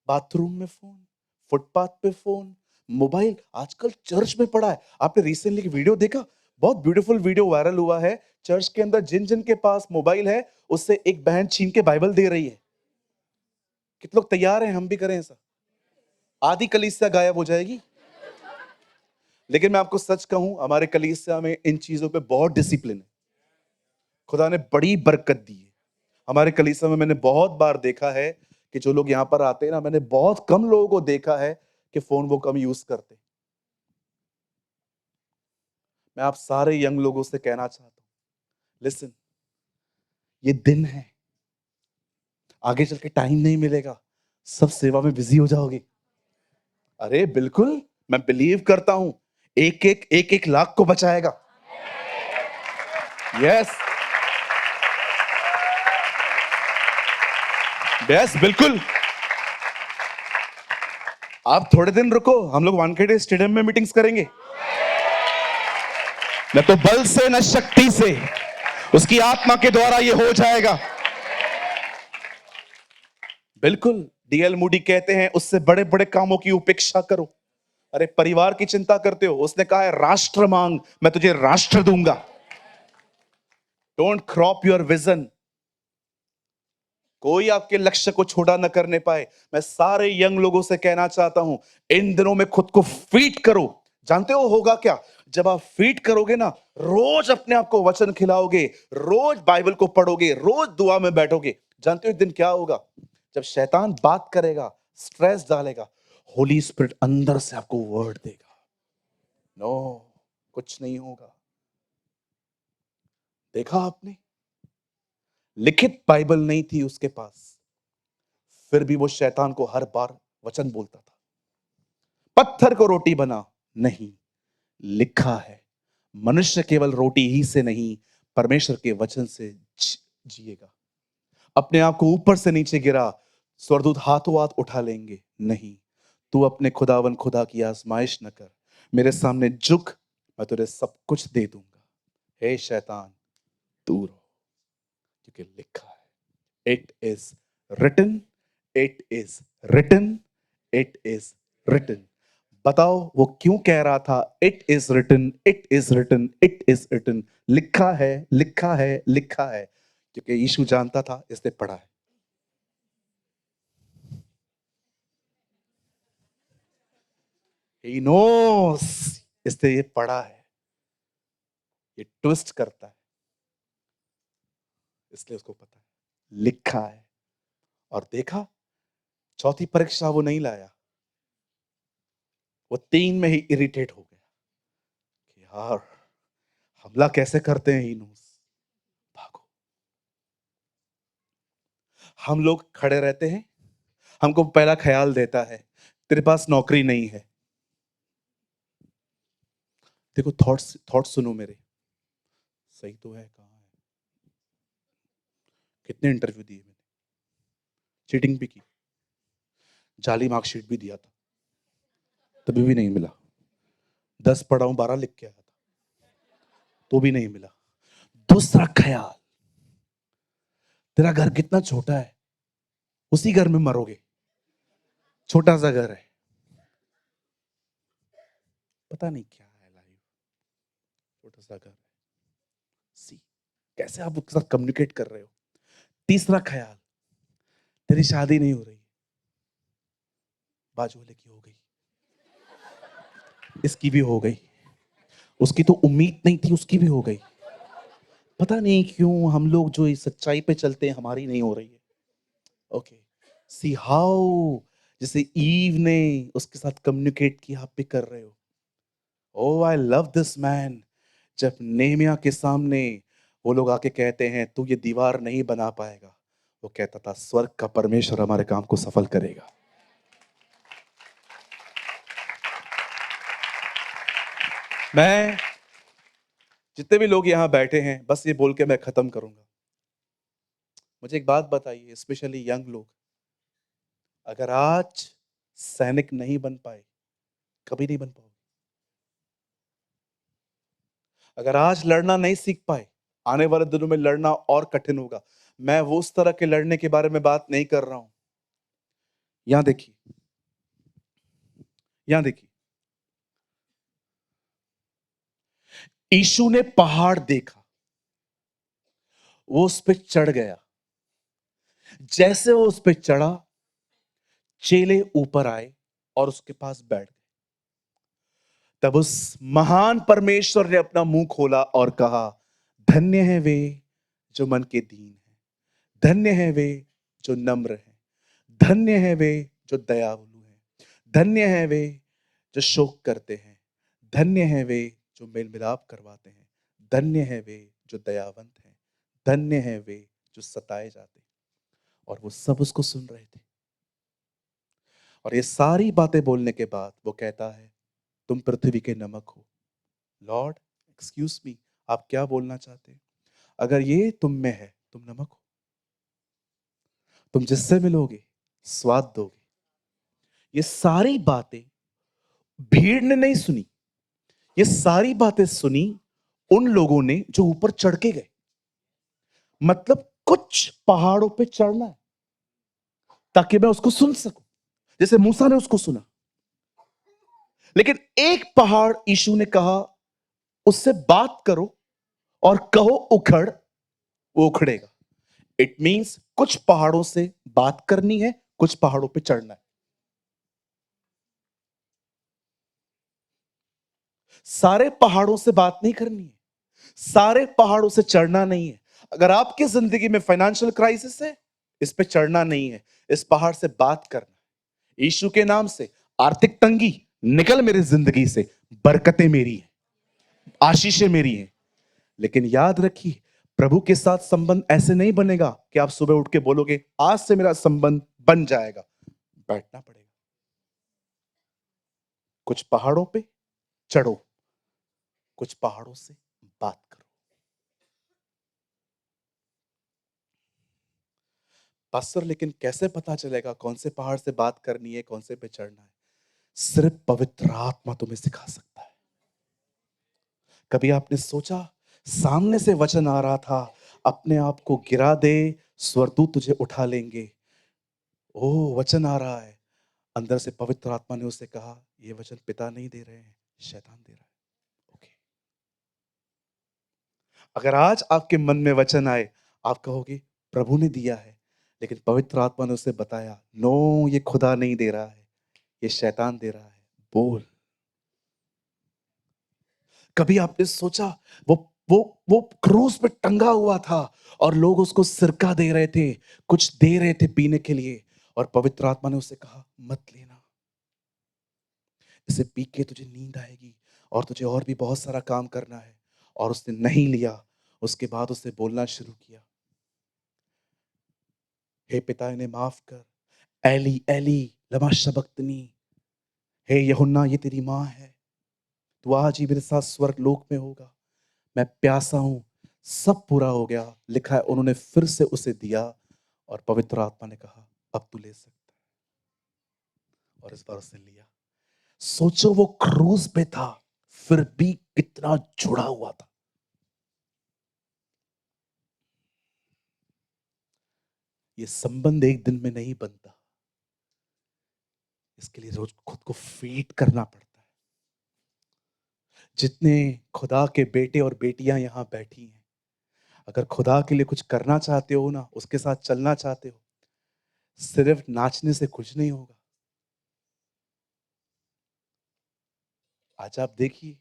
बाथरूम में फोन, फुटपाथ पे फोन, मोबाइल आजकल चर्च में पड़ा है। आपने रिसेंटली एक वीडियो देखा, बहुत ब्यूटीफुल वीडियो वायरल हुआ है। चर्च के अंदर जिन जिन के पास मोबाइल है, उससे एक बहन छीन के बाइबल दे रही है। कितने लोग तैयार हैं हम भी करें ऐसा? आधी कलीसिया गायब हो जाएगी। लेकिन मैं आपको सच कहूं, हमारे कलीसिया में इन चीजों पे बहुत डिसिप्लिन है। खुदा ने बड़ी बरकत दी है। हमारे कलीसिया में मैंने बहुत बार देखा है कि जो लोग यहां पर आते हैं ना, मैंने बहुत कम लोगों को देखा है कि फोन वो कम यूज करते। मैं आप सारे यंग लोगों से कहना चाहता हूं, लिसन, ये दिन है, आगे चल के टाइम नहीं मिलेगा, सब सेवा में बिजी हो जाओगे। अरे बिल्कुल, मैं बिलीव करता हूं एक एक लाख को बचाएगा। यस यस, बिल्कुल। आप थोड़े दिन रुको, हम लोग वानखेड़े स्टेडियम में मीटिंग्स करेंगे। न तो बल से न शक्ति से, उसकी आत्मा के द्वारा ये हो जाएगा। बिल्कुल, डीएल मूडी कहते हैं, उससे बड़े बड़े कामों की उपेक्षा करो। अरे परिवार की चिंता करते हो, उसने कहा है राष्ट्र मांग, मैं तुझे राष्ट्र दूंगा। Don't crop your vision. कोई आपके लक्ष्य को छोटा न करने पाए। मैं सारे यंग लोगों से कहना चाहता हूं, इन दिनों में खुद को फीट करो। जानते हो होगा क्या? जब आप फीट करोगे ना, रोज अपने आप को वचन खिलाओगे, रोज बाइबल को पढ़ोगे, रोज दुआ में बैठोगे, जानते हो एक दिन क्या होगा? जब शैतान बात करेगा, स्ट्रेस डालेगा, होली स्पिरिट अंदर से आपको वर्ड देगा। नो, कुछ नहीं होगा। देखा आपने, लिखित बाइबल नहीं थी उसके पास, फिर भी वो शैतान को हर बार वचन बोलता था, पत्थर को रोटी बना, नहीं, लिखा है मनुष्य केवल रोटी ही से नहीं, परमेश्वर के वचन से जिएगा। अपने आप को ऊपर से नीचे गिरा, स्वर्गदूत हाथों हाथ उठा लेंगे, नहीं। तू अपने खुदावन खुदा की आजमाइश न कर, मेरे सामने झुक, मैं तुझे सब कुछ दे दूंगा। हे शैतान, दूर हो, क्योंकि लिखा है, it is written, it is written, it is written. बताओ वो क्यों कह रहा था it is written, it is written, it is written? लिखा है, लिखा है, लिखा है, क्योंकि यीशु जानता था इसने पढ़ा है। He knows, इसने ये पढ़ा है। ये ट्विस्ट करता है, इसलिए उसको पता है लिखा है। और देखा, चौथी परीक्षा वो नहीं लाया, वो 3 में ही इरिटेट हो गया कि यार हमला कैसे करते हैं इनूस, भागो। हम लोग खड़े रहते हैं, हमको पहला ख्याल देता है तेरे पास नौकरी नहीं है। देखो थॉट्स थॉट्स सुनो मेरे, सही तो है, कहाँ है, कितने इंटरव्यू दिए मैंने, चीटिंग भी की, जाली मार्कशीट भी दिया था, तभी भी नहीं मिला। 10 पढ़ा हूं, 12 लिख के आया था, तो भी नहीं मिला। दूसरा ख्याल, तेरा घर कितना छोटा है, उसी घर में मरोगे, छोटा सा घर है, पता नहीं क्या है लाइफ, छोटा सा घर है। सी कैसे आप उसके साथ कम्युनिकेट कर रहे हो। तीसरा ख्याल, तेरी शादी नहीं हो रही, बाजू वाले की हो गई, इसकी भी हो गई, उसकी तो उम्मीद नहीं थी, उसकी भी हो गई। पता नहीं क्यों हम लोग जो इस सच्चाई पे चलते हैं हमारी नहीं हो रही है। ओके, सी हाउ, जैसे ईव ने उसके साथ कम्युनिकेट किया, आप भी कर रहे हो। ओ आई लव दिस मैन। जब नेहमिया के सामने वो लोग आके कहते हैं तू ये दीवार नहीं बना पाएगा, वो कहता था स्वर्ग का परमेश्वर हमारे काम को सफल करेगा। मैं, जितने भी लोग यहां बैठे हैं, बस ये बोल के मैं खत्म करूंगा। मुझे एक बात बताइए, स्पेशली यंग लोग, अगर आज सैनिक नहीं बन पाए, कभी नहीं बन पाओगे। अगर आज लड़ना नहीं सीख पाए, आने वाले दिनों में लड़ना और कठिन होगा। मैं वो उस तरह के लड़ने के बारे में बात नहीं कर रहा हूं। यहां देखिए, यहां देखिए, यीशु ने पहाड़ देखा, वो उस पे चढ़ गया। जैसे वो उस पे चढ़ा, चेले ऊपर आए और उसके पास बैठ गए। तब उस महान परमेश्वर ने अपना मुंह खोला और कहा, धन्य है वे जो मन के दीन है, धन्य है वे जो नम्र है, धन्य है वे जो दयालु है, धन्य है वे जो शोक करते हैं, धन्य है वे जो मेल मिलाप करवाते हैं, धन्य है वे जो दयावंत हैं, धन्य है वे जो सताए जाते हैं। और वो सब उसको सुन रहे थे। और ये सारी बातें बोलने के बाद वो कहता है, तुम पृथ्वी के नमक हो। लॉर्ड एक्सक्यूज मी, आप क्या बोलना चाहते हैं? अगर ये तुम में है, तुम नमक हो, तुम जिससे मिलोगे स्वाद दोगे। ये सारी बातें भीड़ ने नहीं सुनी, ये सारी बातें सुनी उन लोगों ने जो ऊपर चढ़ के गए। मतलब कुछ पहाड़ों पे चढ़ना है ताकि मैं उसको सुन सकूं, जैसे मूसा ने उसको सुना। लेकिन एक पहाड़ यीशु ने कहा उससे बात करो और कहो उखड़, वो उखड़ेगा। इट मींस कुछ पहाड़ों से बात करनी है, कुछ पहाड़ों पे चढ़ना है। सारे पहाड़ों से बात नहीं करनी है, सारे पहाड़ों से चढ़ना नहीं है। अगर आपकी जिंदगी में फाइनेंशियल क्राइसिस है, इस पे चढ़ना नहीं है, इस पहाड़ से बात करना है। यीशु के नाम से आर्थिक तंगी निकल मेरी जिंदगी से, बरकतें मेरी हैं, आशीषें मेरी हैं। लेकिन याद रखिए, प्रभु के साथ संबंध ऐसे नहीं बनेगा कि आप सुबह उठ के बोलोगे आज से मेरा संबंध बन जाएगा। बैठना पड़ेगा, कुछ पहाड़ों पे चढ़ो, कुछ पहाड़ों से बात करो। पास्टर, लेकिन कैसे पता चलेगा कौन से पहाड़ से बात करनी है, कौन से पे चढ़ना है? सिर्फ पवित्र आत्मा तुम्हें सिखा सकता है। कभी आपने सोचा, सामने से वचन आ रहा था, अपने आप को गिरा दे, स्वर्गदूत तुझे उठा लेंगे। ओ वचन आ रहा है, अंदर से पवित्र आत्मा ने उससे कहा, ये वचन पिता नहीं दे रहे हैं, शैतान दे रहा है। ओके, अगर आज आपके मन में वचन आए, आप कहोगे प्रभु ने दिया है, लेकिन पवित्र आत्मा ने उसे बताया, नो ये खुदा नहीं दे रहा है, ये शैतान दे रहा है, बोल। कभी आपने सोचा, वो क्रूस पे टंगा हुआ था और लोग उसको सिरका दे रहे थे, कुछ दे रहे थे पीने के लिए, और पवित्र आत्मा ने उससे कहा मत लेना, इसे पी के तुझे नींद आएगी और तुझे और भी बहुत सारा काम करना है। और उसने नहीं लिया। उसके बाद उसने बोलना शुरू किया, हे पिता इन्हें माफ कर, एली एली लमा शबक्तनी, हे यूहन्ना ये तेरी माँ है, तू आज ही मेरे साथ स्वर्ग लोक में होगा, मैं प्यासा हूं। सब पूरा हो गया। लिखा है उन्होंने फिर से उसे दिया और पवित्र आत्मा ने कहा अब तू ले सकता है। और इस बार उसने लिया। सोचो वो क्रूज पे था, फिर भी कितना जुड़ा हुआ था। ये संबंध एक दिन में नहीं बनता, इसके लिए रोज खुद को फीड करना पड़ता है। जितने खुदा के बेटे और बेटियां यहां बैठी हैं, अगर खुदा के लिए कुछ करना चाहते हो ना, उसके साथ चलना चाहते हो, सिर्फ नाचने से कुछ नहीं होगा। आज आप देखिए,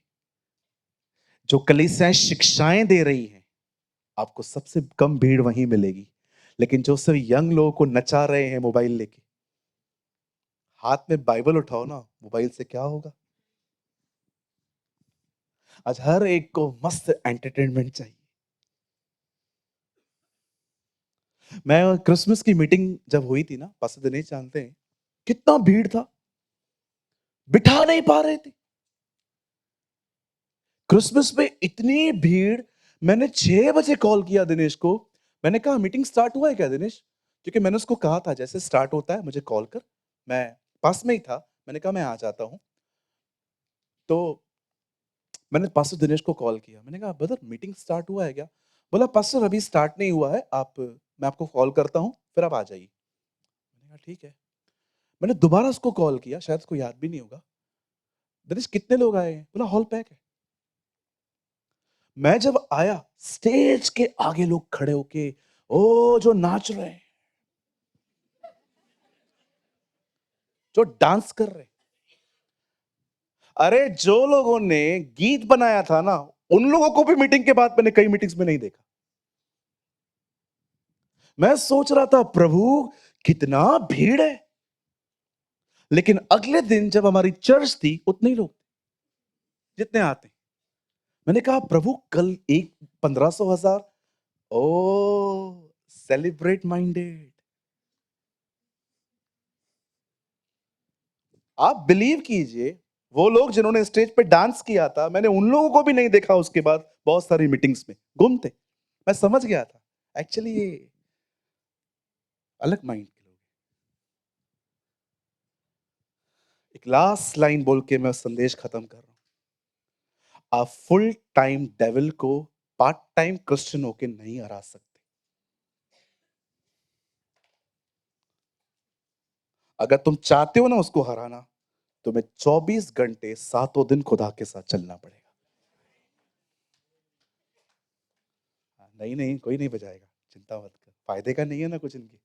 जो कलीसियाएं शिक्षाएं दे रही हैं, आपको सबसे कम भीड़ वहीं मिलेगी। लेकिन जो सिर्फ यंग लोगों को नचा रहे हैं मोबाइल लेके, हाथ में बाइबल उठाओ ना, मोबाइल से क्या होगा। आज हर एक को मस्त एंटरटेनमेंट चाहिए। मैं क्रिसमस की मीटिंग जब हुई थी ना, पास्टर दिनेश जानते हैं, कितना भीड़ था, बिठा नहीं पा रहे थे। क्रिसमस में इतनी भीड़। मैंने 6 बजे कॉल किया दिनेश को। मैंने कहा मीटिंग स्टार्ट हुआ है क्या दिनेश? क्योंकि मैंने उसको कहा था जैसे स्टार्ट होता है मुझे कॉल कर। मैं पास में ही था, मैंने कहा मैं आ जाता हूं। तो मैंने पास्टर दिनेश को कॉल किया, मैंने कहा ब्रदर मीटिंग स्टार्ट हुआ है क्या? बोला पास्टर अभी स्टार्ट नहीं हुआ है, आप मैं आपको कॉल करता हूं, फिर आप आ जाइए। मैंने कहा ठीक है। मैंने दोबारा उसको कॉल किया, शायद उसको याद भी नहीं होगा। दिनेश कितने लोग आए हैं? बोला हॉल पैक है। मैं जब आया, स्टेज के आगे लोग खड़े होके ओ जो नाच रहे हैं, जो डांस कर रहे हैं। अरे जो लोगों ने गीत बनाया था ना, उन लोगों को भी मीटिंग के बाद मैंने कई मीटिंग्स में नहीं देखा। मैं सोच रहा था प्रभु कितना भीड़ है। लेकिन अगले दिन जब हमारी चर्च थी, उतने ही लोग थे जितने आते हैं। मैंने कहा प्रभु कल एक 1500 1000। ओ सेलिब्रेट माइंडेड। आप बिलीव कीजिए, वो लोग जिन्होंने स्टेज पे डांस किया था, मैंने उन लोगों को भी नहीं देखा उसके बाद बहुत सारी मीटिंग्स में गुम थे। मैं समझ गया था एक्चुअली ये अलग माइंड के लोग हैं। एक लास्ट लाइन बोल के मैं संदेश खत्म कर रहा हूं। आप फुल टाइम डेविल को पार्ट टाइम क्रिश्चियन होके नहीं हरा सकते। अगर तुम चाहते हो ना उसको हराना, तुम्हें 24 घंटे सातों दिन खुदा के साथ चलना पड़ेगा। नहीं नहीं कोई नहीं बजाएगा, चिंता मत कर, फायदे का नहीं है ना कुछ इनके।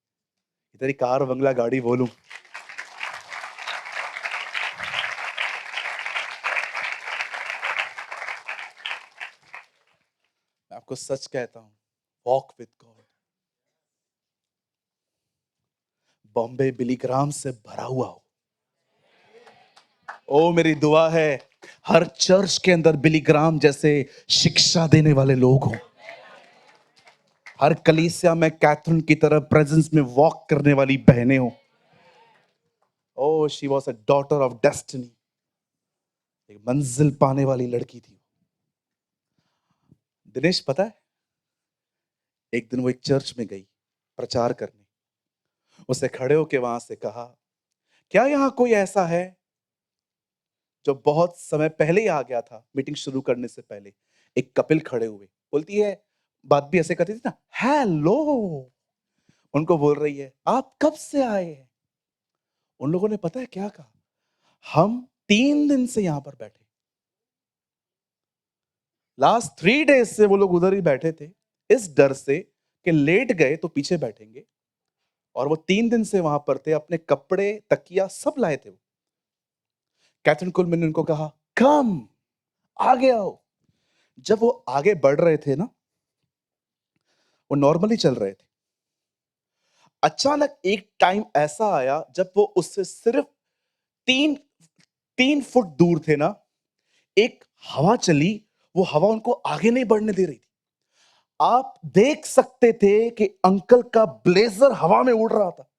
इधर ही कार बंगला गाड़ी बोलूं। मैं आपको सच कहता हूं, वॉक विद गॉड। बॉम्बे बिलीग्राम से भरा हुआ हो। ओ मेरी दुआ है हर चर्च के अंदर बिलीग्राम जैसे शिक्षा देने वाले लोग हों। हर कलीसिया में कैथरीन की तरह प्रेजेंस में वॉक करने वाली बहनें हों। Oh she was a daughter of destiny. एक मंजिल पाने वाली लड़की थी। दिनेश पता है, एक दिन वो एक चर्च में गई प्रचार करने। उसे खड़े होके वहां से कहा, क्या यहां कोई ऐसा है जो बहुत समय पहले ही आ गया था? मीटिंग शुरू करने से पहले एक कपिल खड़े हुए। बोलती है, बात भी ऐसे करती थी ना, हेलो। उनको बोल रही है आप कब से आए हैं? उन लोगों ने पता है क्या कहा? हम 3 दिन से यहां पर बैठे, लास्ट 3 डेज से वो लोग उधर ही बैठे थे, इस डर से कि लेट गए तो पीछे बैठेंगे। और वो 3 दिन से वहां पर थे, अपने कपड़े तकिया सब लाए थे। वो कैथरीन कुलमैन ने उनको कहा कम आगे आओ। जब वो आगे बढ़ रहे थे ना, वो नॉर्मली चल रहे थे। अचानक एक टाइम ऐसा आया जब वो उससे सिर्फ 3 फुट दूर थे ना, एक हवा चली, वो हवा उनको आगे नहीं बढ़ने दे रही थी। आप देख सकते थे कि अंकल का ब्लेजर हवा में उड़ रहा था,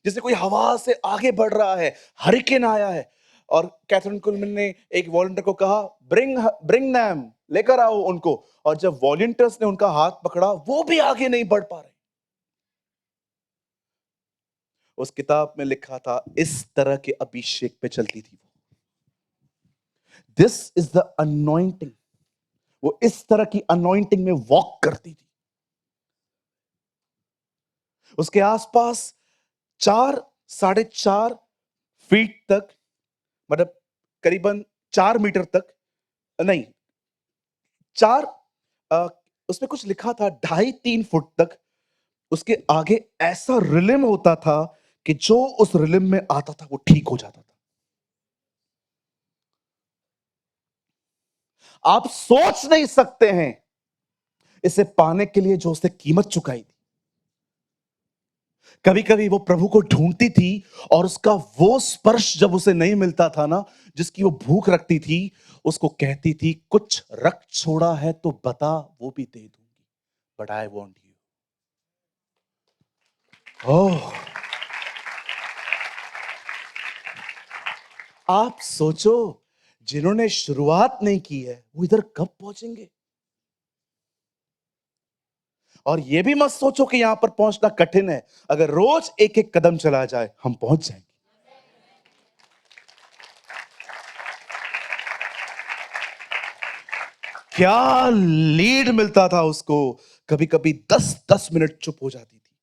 जैसे कोई हवा से आगे बढ़ रहा है, हरिकेन आया है। और कैथरीन कुलमैन ने एक वॉलंटियर को कहा, ब्रिंग ब्रिंग देम, लेकर आओ उनको। और जब वॉलंटियर्स ने उनका हाथ पकड़ा, वो भी आगे नहीं बढ़ पा रहे। उस किताब में लिखा था, इस तरह के अभिषेक पे चलती थी वो। This is the anointing. वो इस तरह की अनॉइंटिंग में वॉक करती थी। उसके आसपास 4-4.5 फीट तक, मतलब करीबन 4 मीटर तक नहीं, चार उसमें कुछ लिखा था 2.5-3 फुट तक उसके आगे ऐसा रिलिम होता था कि जो उस रिलिम में आता था वो ठीक हो जाता था। आप सोच नहीं सकते हैं इसे पाने के लिए जो उसने कीमत चुकाई थी। कभी कभी वो प्रभु को ढूंढती थी और उसका वो स्पर्श जब उसे नहीं मिलता था ना, जिसकी वो भूख रखती थी, उसको कहती थी, कुछ रख छोड़ा है तो बता, वो भी दे दूंगी, बट आई वॉन्ट यू। ओह, आप सोचो, जिन्होंने शुरुआत नहीं की है वो इधर कब पहुंचेंगे। और ये भी मत सोचो कि यहां पर पहुंचना कठिन है। अगर रोज एक एक कदम चला जाए, हम पहुंच जाएंगे। क्या लीड मिलता था उसको। कभी कभी 10-10 मिनट चुप हो जाती थी।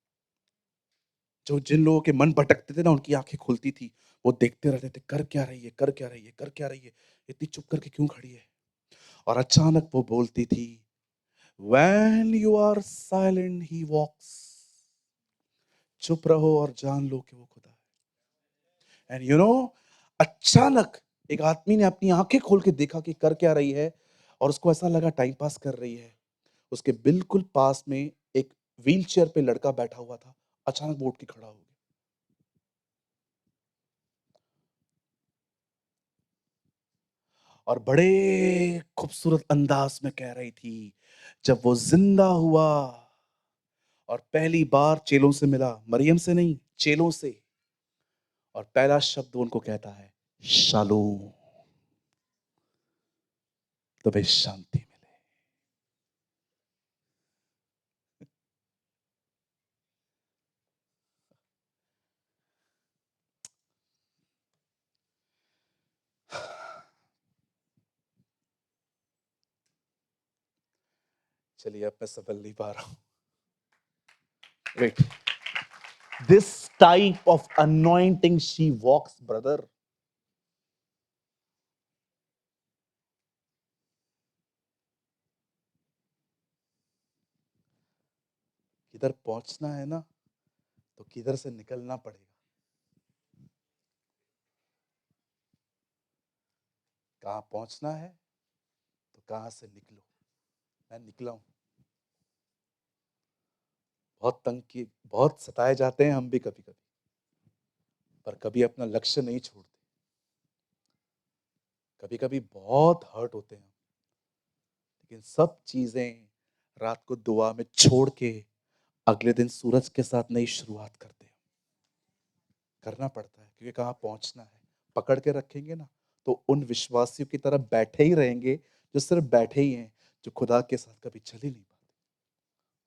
जो जिन लोगों के मन भटकते थे ना, उनकी आंखें खुलती थी। वो देखते रहते थे, कर क्या रही है, कर क्या रही है, कर क्या रही है, इतनी चुप करके क्यों खड़ी है। और अचानक वो बोलती थी, When you are silent, he walks. चुप रहो और जान लो कि वो खुदा है। एंड अचानक एक आदमी ने अपनी आंखें खोल के देखा कि कर क्या रही है, और उसको ऐसा लगा टाइम पास कर रही है। उसके बिल्कुल पास में एक व्हील चेयर पे लड़का बैठा हुआ था। अचानक वो उठ के खड़ा हो गया। और बड़े खूबसूरत अंदाज में कह रही थी, जब वो जिंदा हुआ और पहली बार चेलों से मिला, मरियम से नहीं, चेलों से, और पहला शब्द उनको कहता है, शालोम, तुम्हें शांति मिले। चलिए, अब मैं संभल नहीं पा रहा हूं। Wait, this type of anointing she walks, brother. किधर पहुंचना है ना, तो किधर से निकलना पड़ेगा। कहां पहुंचना है तो कहां से निकलो। मैं निकला हूं। बहुत तंग की, बहुत सताए जाते हैं हम भी कभी कभी, पर कभी अपना लक्ष्य नहीं छोड़ते। कभी कभी बहुत हर्ट होते हैं, लेकिन सब चीजें रात को दुआ में छोड़ के अगले दिन सूरज के साथ नई शुरुआत करते हैं। करना पड़ता है, क्योंकि कहाँ पहुंचना है। पकड़ के रखेंगे ना, तो उन विश्वासियों की तरह बैठे ही रहेंगे जो सिर्फ बैठे ही हैं, जो खुदा के साथ कभी चल ही नहीं पाते।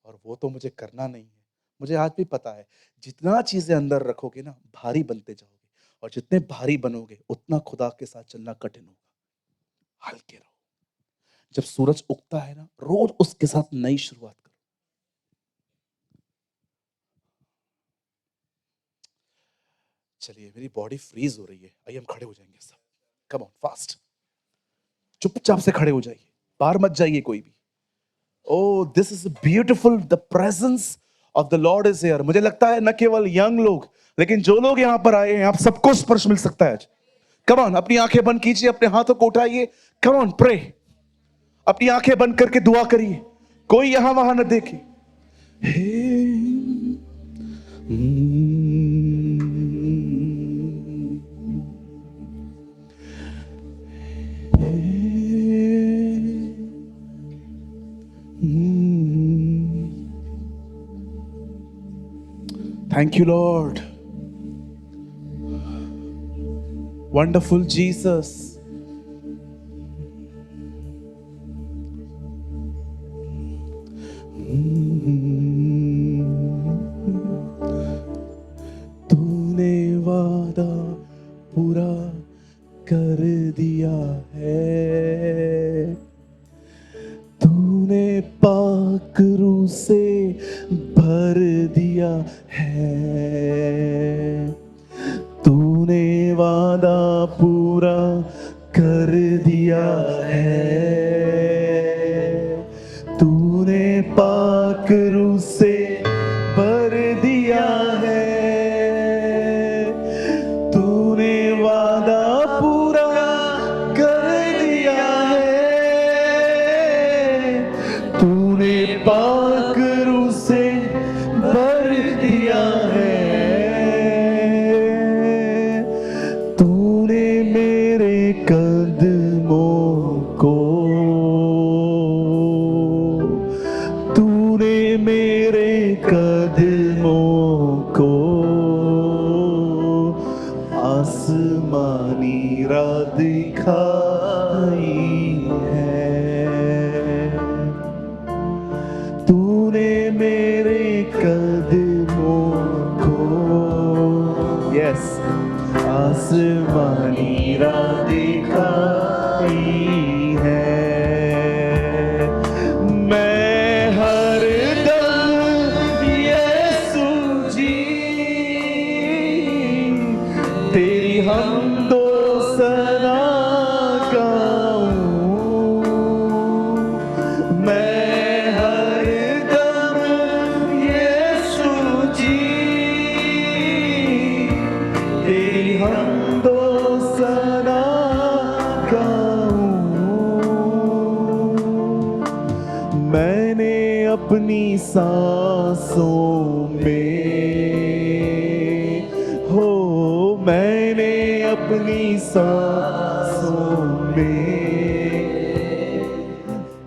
और वो तो मुझे करना नहीं है। मुझे आज भी पता है, जितना चीजें अंदर रखोगे ना, भारी बनते जाओगे, और जितने भारी बनोगे उतना खुदा के साथ चलना कठिन होगा। हल्के रहो। जब सूरज उगता है ना, रोज उसके साथ नई शुरुआत करो। चलिए, मेरी बॉडी फ्रीज हो रही है। आइए हम खड़े हो जाएंगे सब। Come on, fast. चुपचाप से खड़े हो जाइए, बाहर मत जाइए कोई भी। Oh, this is beautiful, the presence of the lord is here. मुझे लगता है न केवल यंग लोग, लेकिन जो लोग यहां पर आए हैं, आप सबको स्पर्श मिल सकता है आज। कम ऑन, अपनी आंखें बंद कीजिए, अपने हाथों को उठाइए। Come on, pray. अपनी आंखें बंद करके दुआ करिए, कोई यहां वहां न देखे। हे Thank you, Lord. Wonderful Jesus. तूने वादा पूरा कर दिया है, तूने पाक रूह से भर दिया है, तूने वादा पूरा कर दिया है, तूने पाक रूह से भर दिया है, तूने वादा पूरा कर दिया है, तूने पाक रूह से भर दिया है, तूने मेरे कदमों को, तूने मेरे कदमों को आसमानी राह दिखाई है, तूने मेरे कदमों को, यस, आसमानी राह दिखाई है। मैं हर दम यीशु जी तेरी हमदो सना गाऊं, मैं हर दम यीशु जी तेरी हमदो सना गाऊं। मैंने अपनी सांसों में हो, मैंने अपनी सांसों में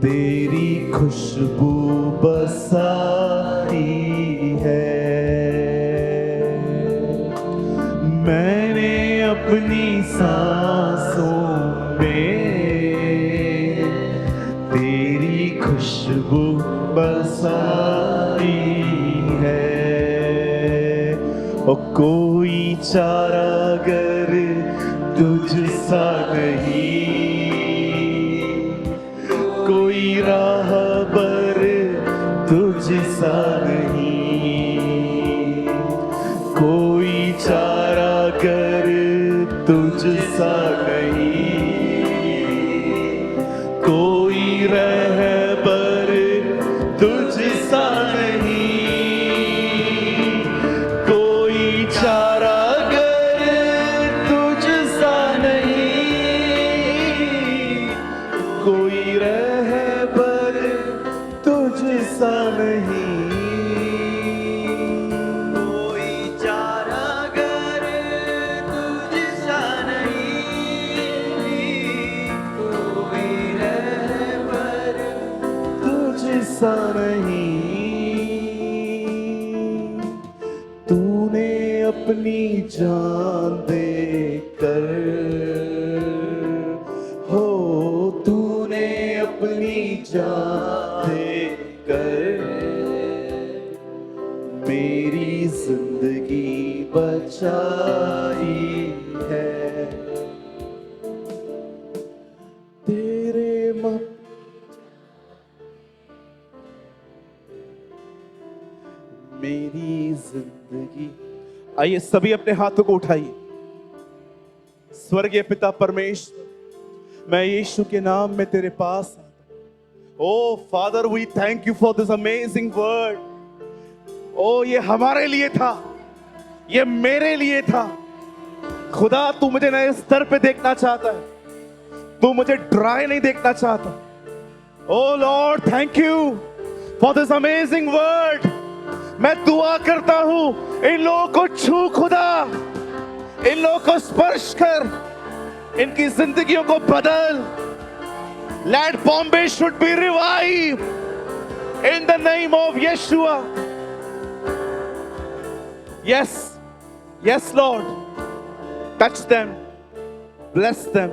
तेरी खुशबू बसाई है, मैंने अपनी सांसों में तेरी खुशबू बसाई है। और कोई चारागर तुझसा नहीं, कोई राहबर तुझसा नहीं, कोई चारागर तुझसा नहीं, कोई रहबर तुझसा नहीं, कोई चारागर तुझसा नहीं, कोई रहबर तुझसा नहीं, कोई चारागर तुझसा नहीं, कोई रहबर तुझसा नहीं। तूने अपनी जान देकर हो, तूने अपनी जान देकर मेरी जिंदगी बचाई है, तेरे मेरी जिंदगी। आइए सभी अपने हाथों को उठाइए। स्वर्गीय पिता परमेश्वर, मैं यीशु के नाम में तेरे पास आता हूं। O father, we thank you for this amazing word. ओ ये हमारे लिए था, ये मेरे लिए था। खुदा तू मुझे नए स्तर पे देखना चाहता है, तू मुझे ड्राई नहीं देखना चाहता। O lord, thank you for this amazing word. मैं दुआ करता हूं इन लोगों को छू खुदा, इन लोगों को स्पर्श कर, इनकी जिंदगियों को बदल। Let Bombay should be revived in the name of Yeshua. Yes, yes, Lord. Touch them, bless them.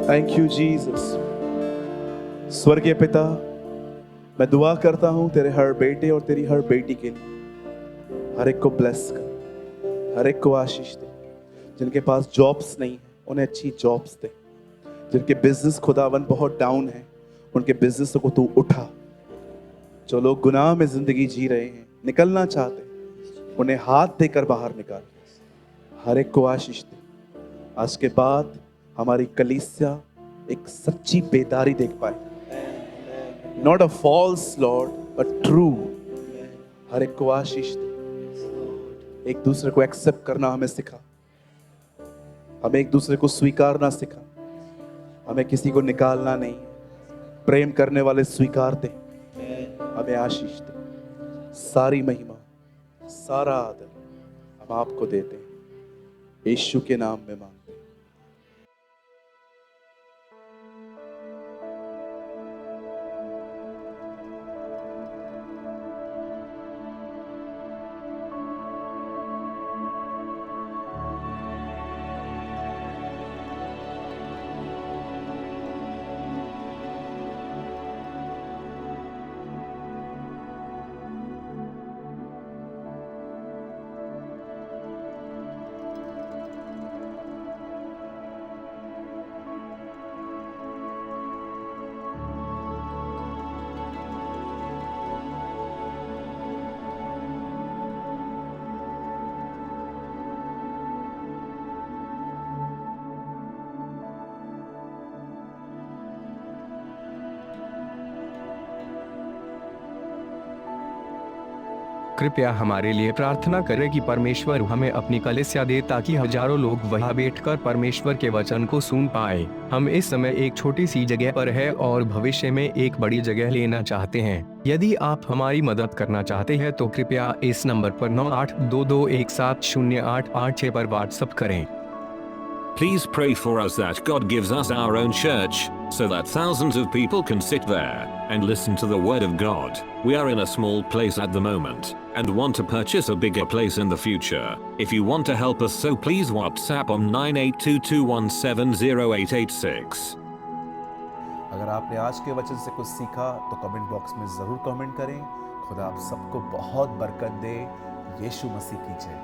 Thank you, Jesus. स्वर्गीय पिता, मैं दुआ करता हूं तेरे हर बेटे और तेरी हर बेटी के लिए। हर एक को ब्लेस कर, हर एक को आशीष दे। जिनके पास जॉब्स नहीं है उन्हें अच्छी जॉब्स दे। जिनके बिजनेस खुदावन बहुत डाउन है उनके बिजनेस को तू उठा। जो लोग गुनाह में जिंदगी जी रहे हैं, निकलना चाहते, उन्हें हाथ देकर बाहर निकाल। हर एक को आशीष दे। आज के बाद हमारी कलीसिया एक सच्ची बेदारी देख पाए। Not a false lord but true. हर एक को आशीष दे। एक दूसरे को एक्सेप्ट करना हमें सिखा। हमें एक दूसरे को स्वीकारना सिखा। हमें किसी को निकालना नहीं, प्रेम करने वाले स्वीकारते। हमें आशीष दे। सारी महिमा, सारा आदर हम आपको देते हैं, यीशु के नाम में मांगते हैं। कृपया हमारे लिए प्रार्थना करें कि परमेश्वर हमें अपनी कलीसिया दे ताकि हजारों लोग वहां बैठकर परमेश्वर के वचन को सुन पाए। हम इस समय एक छोटी सी जगह पर है और भविष्य में एक बड़ी जगह लेना चाहते हैं। यदि आप हमारी मदद करना चाहते हैं तो कृपया इस नंबर पर 9822170886 पर व्हाट्सएप करें। Please pray for us that God gives us our own church, so that thousands of people can sit there and listen to the Word of God. We are in a small place at the moment, and want to purchase a bigger place in the future. If you want to help us, so please WhatsApp on 9822170886. अगर आपने आज के वचन से कुछ सीखा तो comment box में जरूर कमेंट करें। खुदा आप सबको बहुत बरकत दे। यीशु मसीह की जय।